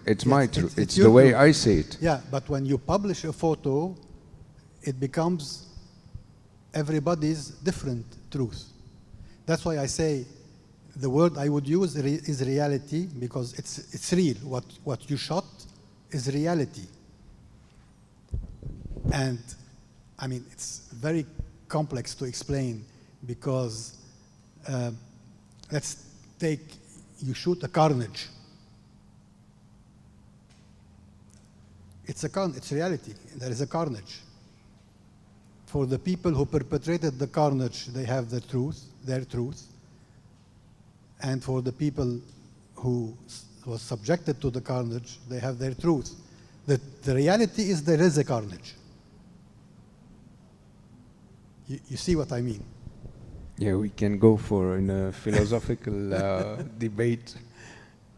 truth. It's your the way truth. I see it. Yeah, but when you publish a photo, it becomes everybody's different truth. That's why I say the word I would use is reality, because it's real. What you shot is reality. And I mean, it's very complex to explain, because let's take, you shoot a carnage. It's reality. There is a carnage. For the people who perpetrated the carnage, they have their truth. And for the people who was subjected to the carnage, they have their truth. The reality is there is a carnage. You see what I mean? Yeah, we can go for a philosophical debate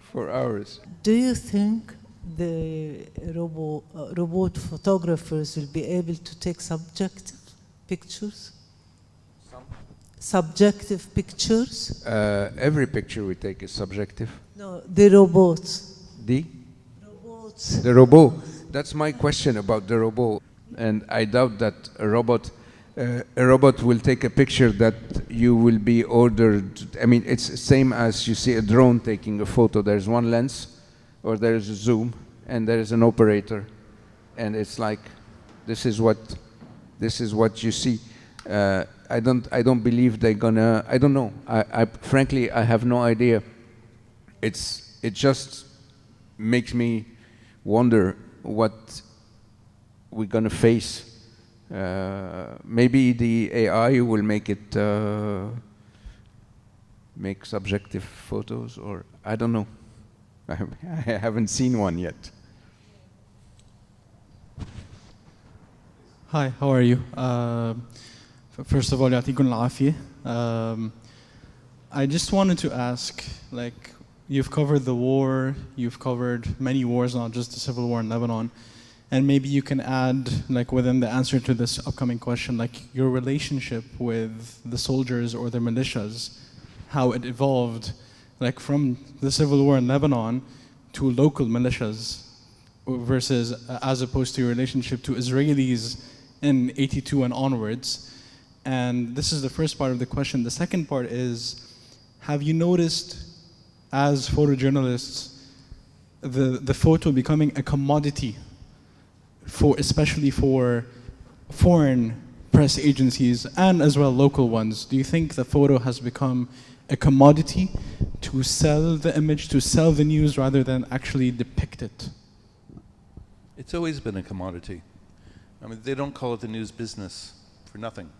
for hours. Do you think the robot photographers will be able to take subjective pictures? Subjective pictures? Every picture we take is subjective. No, the robots. The? Robots. The robot. That's my question about the robot. And I doubt that a robot will take a picture that you will be ordered. I mean, it's the same as you see a drone taking a photo. There's one lens, or there is a zoom, and there is an operator, and it's like, this is what you see. I don't believe they're gonna. I don't know. Frankly, I have no idea. It just makes me wonder what we're gonna face. Maybe the AI will make it make subjective photos, or I don't know. I haven't seen one yet. Hi, how are you? First of all, يعطيكم العافية. I just wanted to ask, like, you've covered the war, you've covered many wars, not just the civil war in Lebanon, and maybe you can add, like, within the answer to this upcoming question, like, your relationship with the soldiers or the militias, how it evolved, like, from the civil war in Lebanon to local militias versus as opposed to your relationship to Israelis in 82 and onwards. And this is the first part of the question. The second part is, have you noticed, as photojournalists, the photo becoming a commodity, especially for foreign press agencies and as well local ones? Do you think the photo has become a commodity to sell the image, to sell the news, rather than actually depict it? It's always been a commodity. I mean, they don't call it the news business for nothing.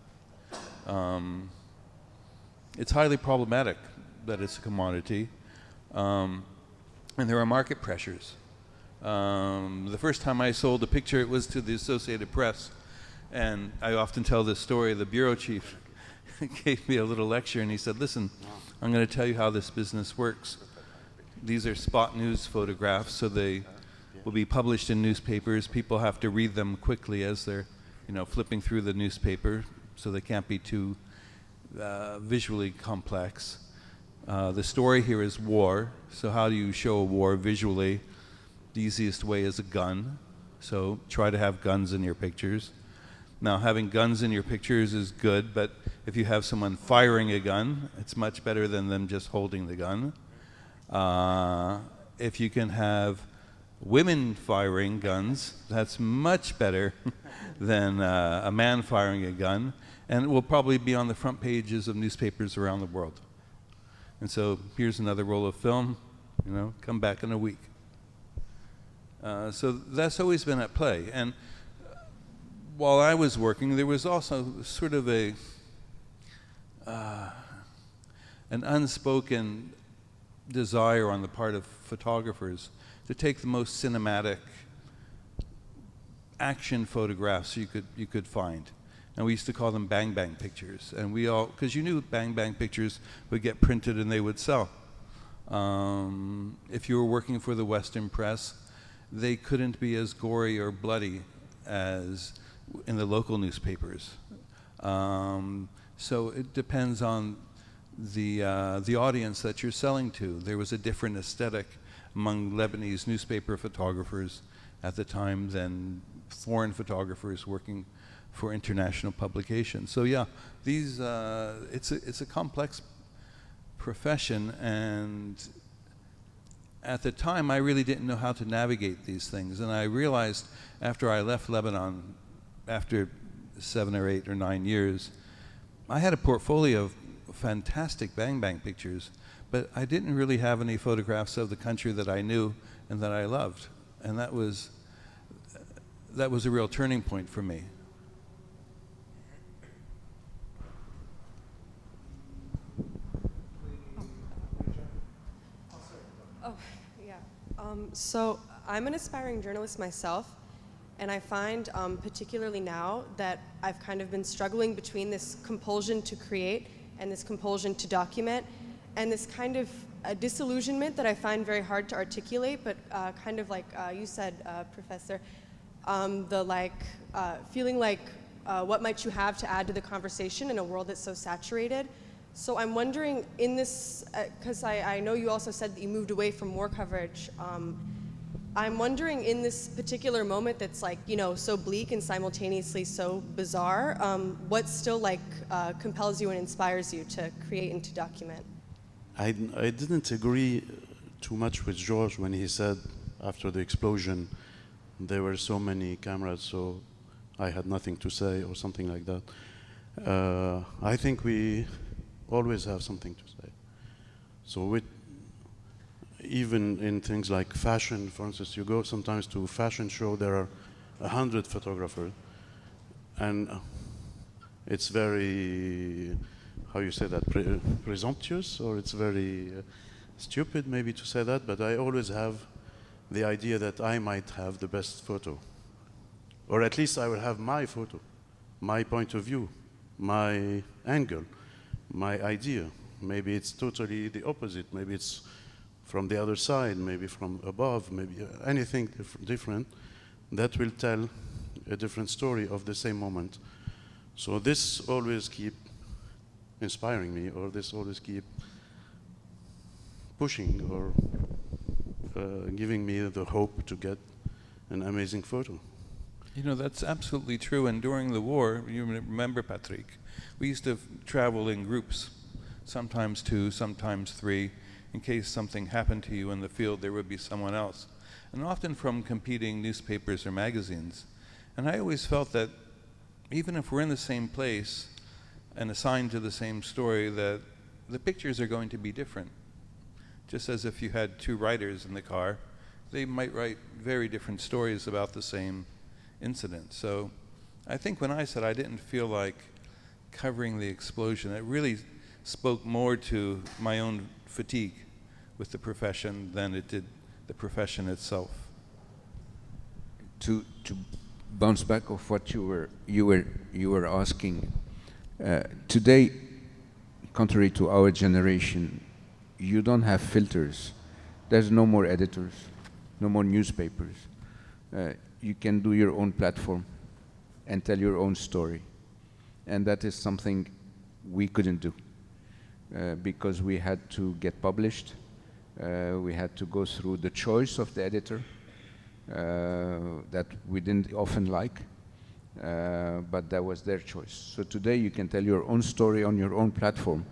It's highly problematic that it's a commodity, and there are market pressures. The first time I sold a picture, it was to the Associated Press, and I often tell this story. The bureau chief gave me a little lecture, and he said, listen, I'm going to tell you how this business works. These are spot news photographs, so they will be published in newspapers. People have to read them quickly as they're, flipping through the newspaper, so they can't be too visually complex. The story here is war, so how do you show a war visually? The easiest way is a gun, so try to have guns in your pictures. Now, having guns in your pictures is good, but if you have someone firing a gun, it's much better than them just holding the gun. If you can have women firing guns, that's much better than a man firing a gun, and it will probably be on the front pages of newspapers around the world. And so here's another roll of film, come back in a week. So that's always been at play. And while I was working, there was also sort of an unspoken desire on the part of photographers to take the most cinematic action photographs you could find. And we used to call them bang bang pictures. And we all, because you knew bang bang pictures would get printed and they would sell. If you were working for the Western press, they couldn't be as gory or bloody as in the local newspapers. So it depends on the audience that you're selling to. There was a different aesthetic among Lebanese newspaper photographers at the time than foreign photographers working for international publications. So yeah, these it's a complex profession, and at the time I really didn't know how to navigate these things. And I realized after I left Lebanon, after 7 or 8 or 9 years, I had a portfolio of fantastic bang pictures, but I didn't really have any photographs of the country that I knew and that I loved. And that was a real turning point for me. So I'm an aspiring journalist myself, and I find particularly now that I've kind of been struggling between this compulsion to create and this compulsion to document, and this kind of a disillusionment that I find very hard to articulate, but kind of like you said, Professor, feeling like what might you have to add to the conversation in a world that's so saturated. So I'm wondering in this, because I know you also said that you moved away from war coverage, I'm wondering in this particular moment that's like, you know, so bleak and simultaneously so bizarre, what still compels you and inspires you to create and to document? I didn't agree too much with George when he said after the explosion there were so many cameras, so I had nothing to say or something like that. I think we always have something to say. So even in things like fashion, for instance, you go sometimes to a fashion show, there are 100 photographers, and it's very, how you say that, presumptuous, or it's very stupid maybe to say that, but I always have the idea that I might have the best photo, or at least I will have my photo, my point of view, my angle, my idea. Maybe it's totally the opposite. Maybe it's from the other side, maybe from above, maybe anything different that will tell a different story of the same moment. So this always keep inspiring me, or this always keep pushing or giving me the hope to get an amazing photo. You know, that's absolutely true. And during the war, you remember, Patrick, we used to travel in groups, sometimes 2, sometimes 3. In case something happened to you in the field, there would be someone else. And often from competing newspapers or magazines. And I always felt that even if we're in the same place and assigned to the same story, that the pictures are going to be different. Just as if you had 2 writers in the car, they might write very different stories about the same incident. So I think when I said I didn't feel like covering the explosion, it really spoke more to my own fatigue with the profession than it did the profession itself. To bounce back of what you were asking, today, contrary to our generation, you don't have filters. There's no more editors, no more newspapers. You can do your own platform and tell your own story. And that is something we couldn't do because we had to get published. We had to go through the choice of the editor that we didn't often like, but that was their choice. So today you can tell your own story on your own platform,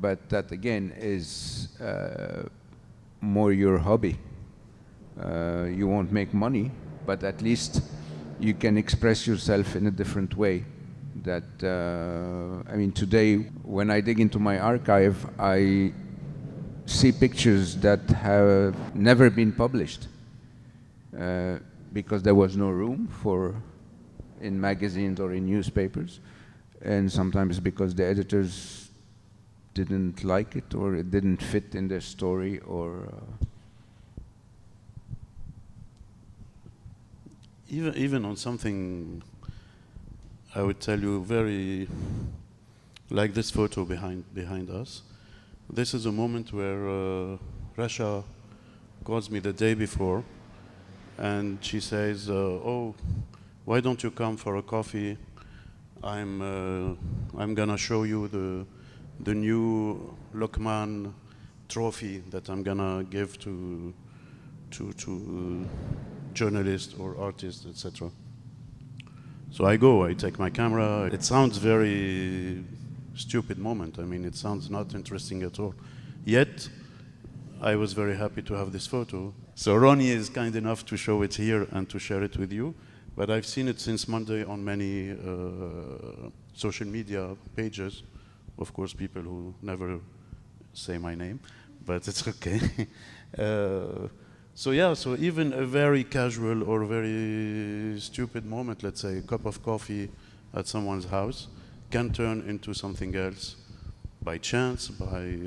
but that again is more your hobby. You won't make money, but at least you can express yourself in a different way. That I mean, today when I dig into my archive, I see pictures that have never been published because there was no room for in magazines or in newspapers, and sometimes because the editors didn't like it or it didn't fit in their story, or even on something, I would tell you, very like this photo behind us. This is a moment where Russia calls me the day before, and she says, "Oh, why don't you come for a coffee? I'm gonna show you the new Lokman trophy that I'm gonna give to journalists or artists, etc." So I go, I take my camera. It sounds very stupid moment. I mean, it sounds not interesting at all. Yet, I was very happy to have this photo. So Ronnie is kind enough to show it here and to share it with you. But I've seen it since Monday on many social media pages. Of course, people who never say my name, but it's okay. So yeah, so even a very casual or very stupid moment, let's say a cup of coffee at someone's house, can turn into something else by chance, by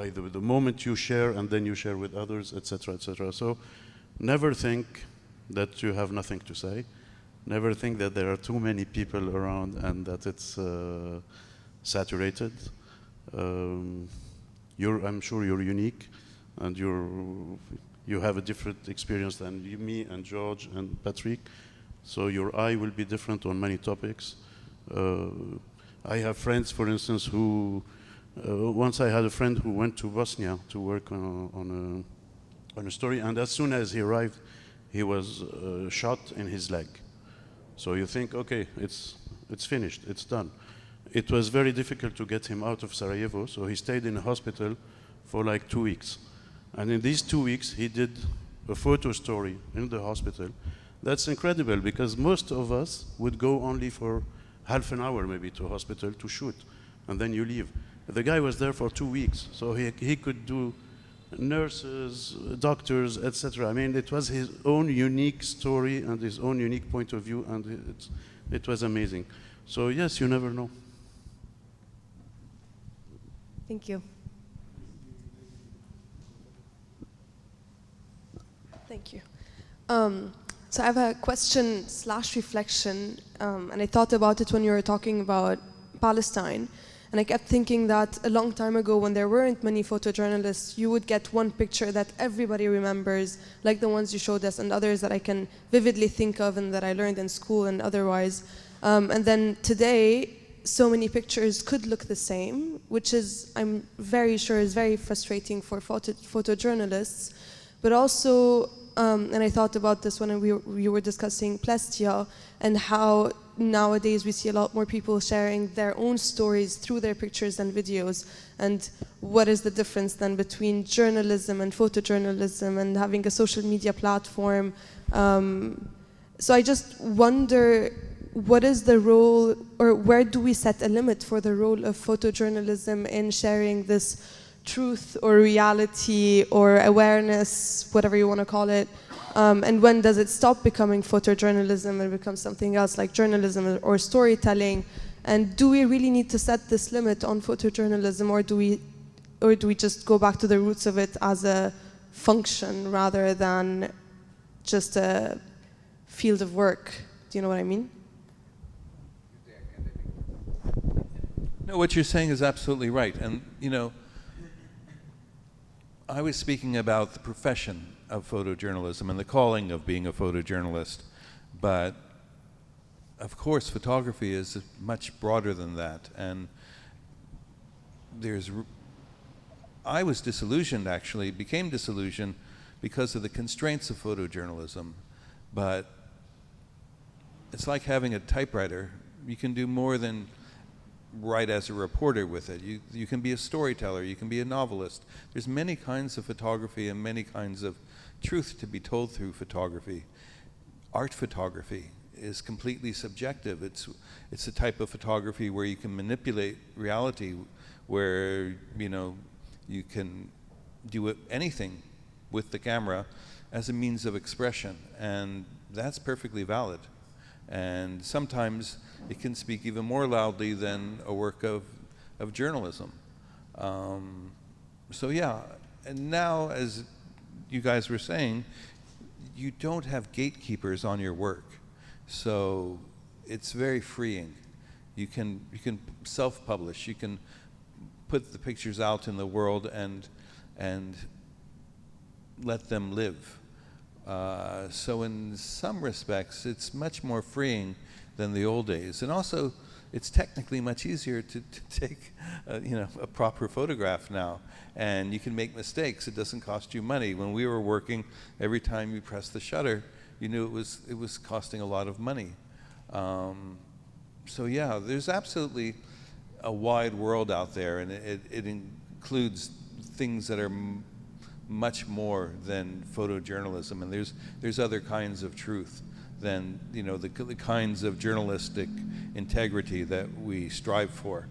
the moment you share and then you share with others, etc., etc. So never think that you have nothing to say. Never think that there are too many people around and that it's saturated. I'm sure you're unique, and you have a different experience than me and George and Patrick. So your eye will be different on many topics. I have friends, for instance, who once I had a friend who went to Bosnia to work on a story, and as soon as he arrived, he was shot in his leg. So you think, okay, it's finished, it's done. It was very difficult to get him out of Sarajevo, so he stayed in a hospital for like 2 weeks. And in these 2 weeks, he did a photo story in the hospital. That's incredible, because most of us would go only for half an hour maybe to a hospital to shoot, and then you leave. The guy was there for 2 weeks, so he could do nurses, doctors, etc. I mean, it was his own unique story and his own unique point of view, and it was amazing. So yes, you never know. Thank you. Thank you. So I have a question/reflection, and I thought about it when you were talking about Palestine. And I kept thinking that a long time ago, when there weren't many photojournalists, you would get one picture that everybody remembers, like the ones you showed us, and others that I can vividly think of and that I learned in school and otherwise. And then today, so many pictures could look the same, which is, I'm very sure, is very frustrating for photojournalists. But also, and I thought about this when we were discussing Plestia, and how nowadays we see a lot more people sharing their own stories through their pictures and videos. And what is the difference then between journalism and photojournalism and having a social media platform? So I just wonder, what is the role, or where do we set a limit for the role of photojournalism in sharing this truth or reality or awareness, whatever you want to call it? And when does it stop becoming photojournalism and become something else like journalism or storytelling? And do we really need to set this limit on photojournalism, or do we just go back to the roots of it as a function rather than just a field of work? Do you know what I mean? No, what you're saying is absolutely right. And, you know, I was speaking about the profession of photojournalism and the calling of being a photojournalist. But, of course, photography is much broader than that. And I was disillusioned, actually, became disillusioned because of the constraints of photojournalism. But it's like having a typewriter. You can do more than write as a reporter with it. You can be a storyteller, you can be a novelist. There's many kinds of photography and many kinds of truth to be told through photography. Art photography is completely subjective. It's a type of photography where you can manipulate reality, where you can do anything with the camera as a means of expression, and that's perfectly valid. And sometimes it can speak even more loudly than a work of journalism. So yeah, and now, as you guys were saying, you don't have gatekeepers on your work. So it's very freeing. You can self-publish, you can put the pictures out in the world and let them live. So in some respects, it's much more freeing than the old days. And also, it's technically much easier to take a proper photograph now. And you can make mistakes. It doesn't cost you money. When we were working, every time you press the shutter, you knew it was costing a lot of money. So yeah, there's absolutely a wide world out there, and it includes things that are much more than photojournalism, and there's other kinds of truth than the kinds of journalistic integrity that we strive for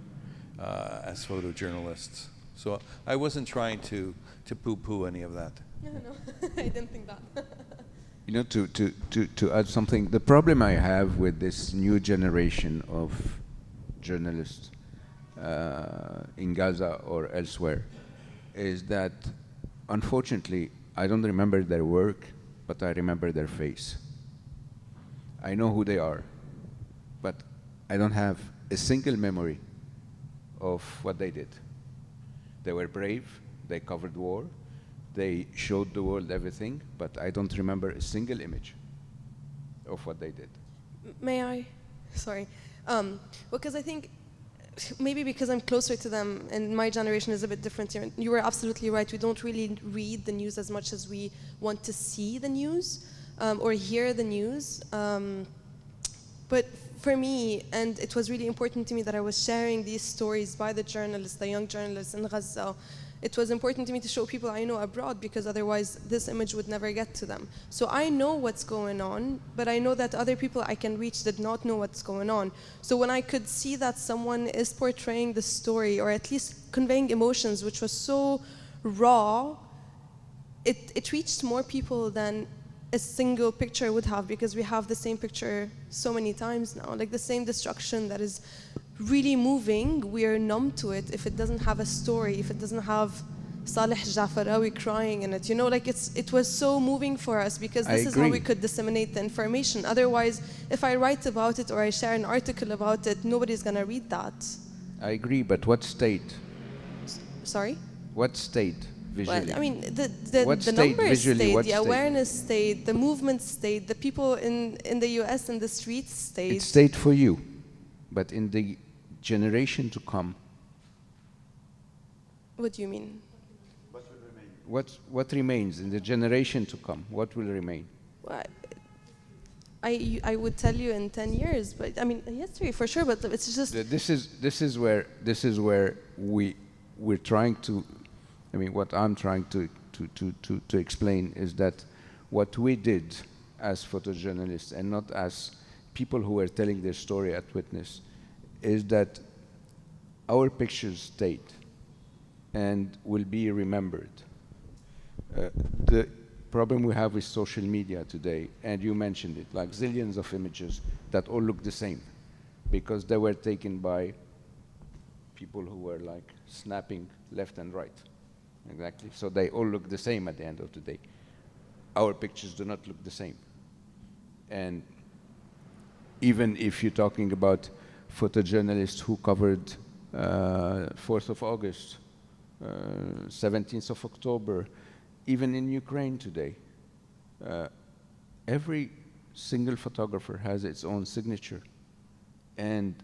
as photojournalists. So I wasn't trying to poo-poo any of that. No, I didn't think that. To add something, the problem I have with this new generation of journalists in Gaza or elsewhere is that, unfortunately, I don't remember their work, but I remember their face. I know who they are, but I don't have a single memory of what they did. They were brave, they covered war, they showed the world everything, but I don't remember a single image of what they did. May I? Sorry. Because I think maybe because I'm closer to them and my generation is a bit different here. You were absolutely right. We don't really read the news as much as we want to see the news or hear the news. But for me, and it was really important to me that I was sharing these stories by the journalists, the young journalists in Gaza. It was important to me to show people I know abroad, because otherwise this image would never get to them. So I know what's going on, but I know that other people I can reach did not know what's going on. So when I could see that someone is portraying the story, or at least conveying emotions, which was so raw, it reached more people than a single picture would have, because we have the same picture so many times now, like the same destruction that is really moving. We are numb to it if it doesn't have a story, if it doesn't have Saleh Jafarawi crying in it. Like it was so moving for us, because this is how we could disseminate the information. Otherwise, if I write about it or I share an article about it, nobody's gonna read that. I agree, but what state? Sorry? What state? Visually. Well, I mean, the numbers stayed, the awareness stayed, the movement stayed, the people in the US in the streets stayed. It stayed for you, but in the generation to come. What do you mean? What remains in the generation to come? What will remain? Well, I would tell you in 10 years, but I mean history for sure. But it's just this is where we're trying to. I mean, what I'm trying to explain is that what we did as photojournalists, and not as people who were telling their story at witness, is that our pictures stayed and will be remembered. The problem we have with social media today, and you mentioned it, like zillions of images that all look the same, because they were taken by people who were like snapping left and right. Exactly. So they all look the same at the end of the day. Our pictures do not look the same. And even if you're talking about photojournalists who covered 4th of August, 17th of October, even in Ukraine today, every single photographer has its own signature. And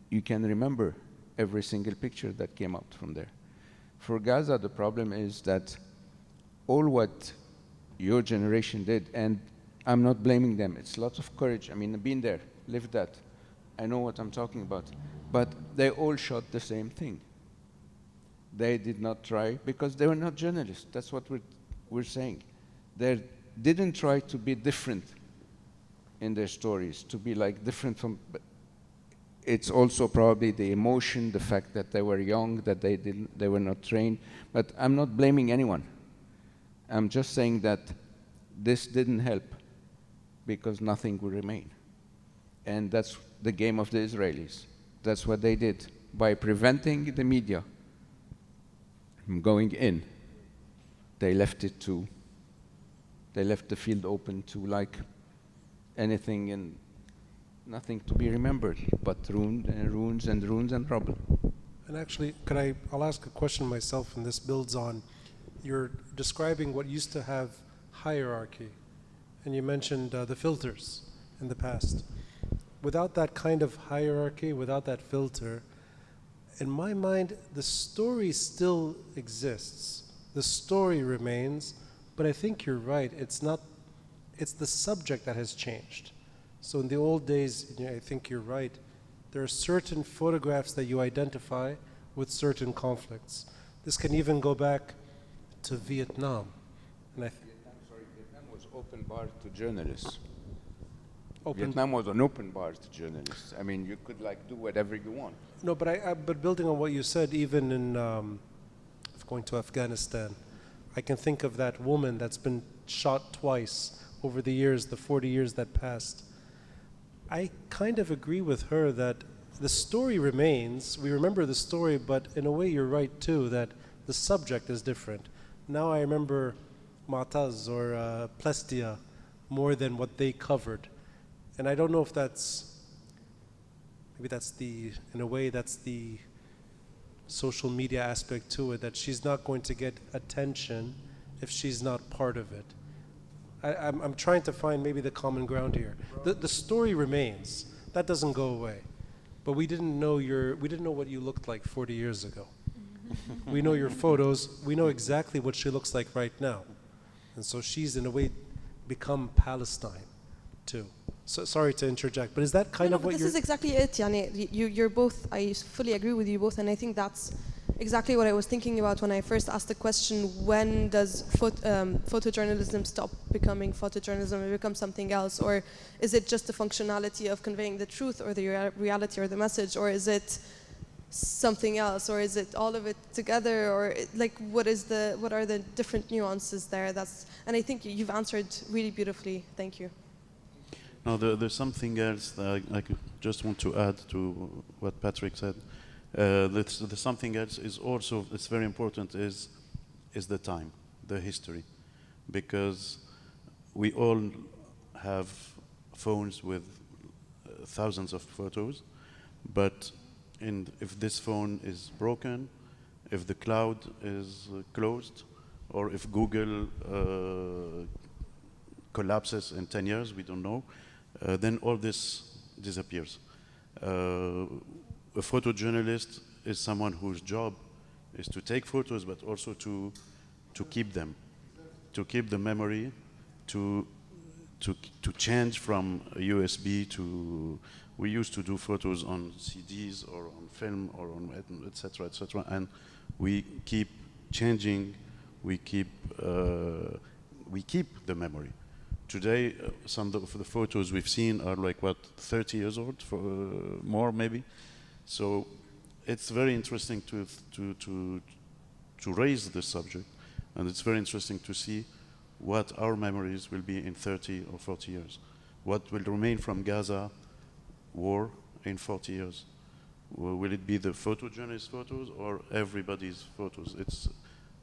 you can remember every single picture that came out from there. For Gaza, the problem is that all what your generation did, and I'm not blaming them, it's lots of courage. I mean, I've been there, lived that. I know what I'm talking about. But they all shot the same thing. They did not try, because they were not journalists. That's what we're saying. They didn't try to be different in their stories, to be like different from. It's also probably the emotion, the fact that they were young, that they were not trained. But I'm not blaming anyone. I'm just saying that this didn't help, because nothing will remain. And that's the game of the Israelis. That's what they did. By preventing the media from going in, they left the field open to like anything and nothing to be remembered, but ruins and rubble. And actually, I'll ask a question myself, and this builds on, you're describing what used to have hierarchy, and you mentioned the filters in the past. Without that kind of hierarchy, without that filter, in my mind, the story still exists. The story remains, but I think you're right. It's the subject that has changed. So in the old days, I think you're right. There are certain photographs that you identify with certain conflicts. This can even go back to Vietnam. And Vietnam was open bar to journalists. Vietnam was an open bar to journalists. I mean, you could do whatever you want. No, but building on what you said, even in going to Afghanistan, I can think of that woman that's been shot twice over the years, the 40 years that passed. I kind of agree with her that the story remains. We remember the story, but in a way you're right too, that the subject is different. Now I remember Mu'taz or Plestia more than what they covered. And I don't know if maybe in a way that's the social media aspect to it, that she's not going to get attention if she's not part of it. I'm trying to find maybe the common ground here. The story remains. That doesn't go away. But we didn't know what you looked like 40 years ago. We know your photos. We know exactly what she looks like right now. And so she's in a way become Palestine too. So sorry to interject, but is that kind of what this is exactly it. Yani, you're both, I fully agree with you both, and I think that's exactly what I was thinking about when I first asked the question, when does photojournalism stop becoming photojournalism and become something else? Or is it just the functionality of conveying the truth or the reality or the message? Or is it something else? Or is it all of it together? Or what are the different nuances there? And I think you've answered really beautifully. Thank you. No, there's something else that I just want to add to what Patrick said. The something else is also, it's very important, is the time, the history. Because we all have phones with thousands of photos, but if this phone is broken, if the cloud is closed, or if Google collapses in 10 years, we don't know, then all this disappears. A photojournalist is someone whose job is to take photos, but also to keep them, to keep the memory, to change from a USB to. We used to do photos on CDs or on film or on etc. etc. And we keep changing. We keep the memory. Today, some of the photos we've seen are 30 years old, more maybe. So it's very interesting to raise this subject, and it's very interesting to see what our memories will be in 30 or 40 years. What will remain from Gaza war in 40 years? Will it be the photojournalist photos or everybody's photos?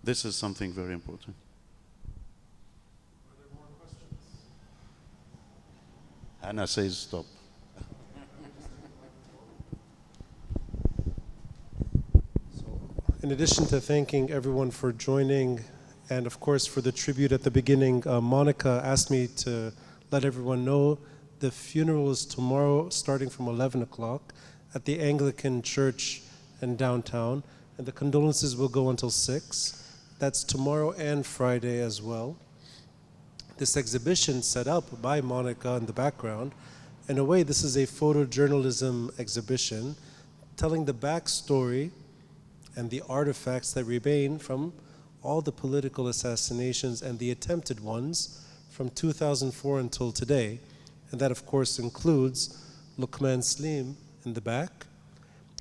This is something very important. Hannah says stop. In addition to thanking everyone for joining, and of course for the tribute at the beginning, Monica asked me to let everyone know the funeral is tomorrow starting from 11 o'clock at the Anglican Church in downtown, and the condolences will go until 6. That's tomorrow and Friday as well. This exhibition set up by Monica in the background, in a way this is a photojournalism exhibition telling the backstory and the artifacts that remain from all the political assassinations and the attempted ones from 2004 until today. And that of course includes Lokman Slim in the back.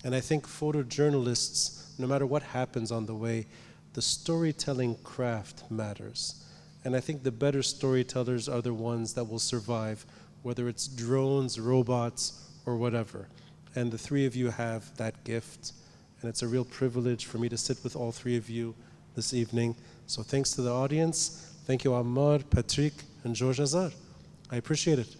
And I think photojournalists, no matter what happens on the way, the storytelling craft matters. And I think the better storytellers are the ones that will survive, whether it's drones, robots, or whatever. And the three of you have that gift. And it's a real privilege for me to sit with all three of you this evening. So thanks to the audience. Thank you, Ammar, Patrick, and George Azar. I appreciate it.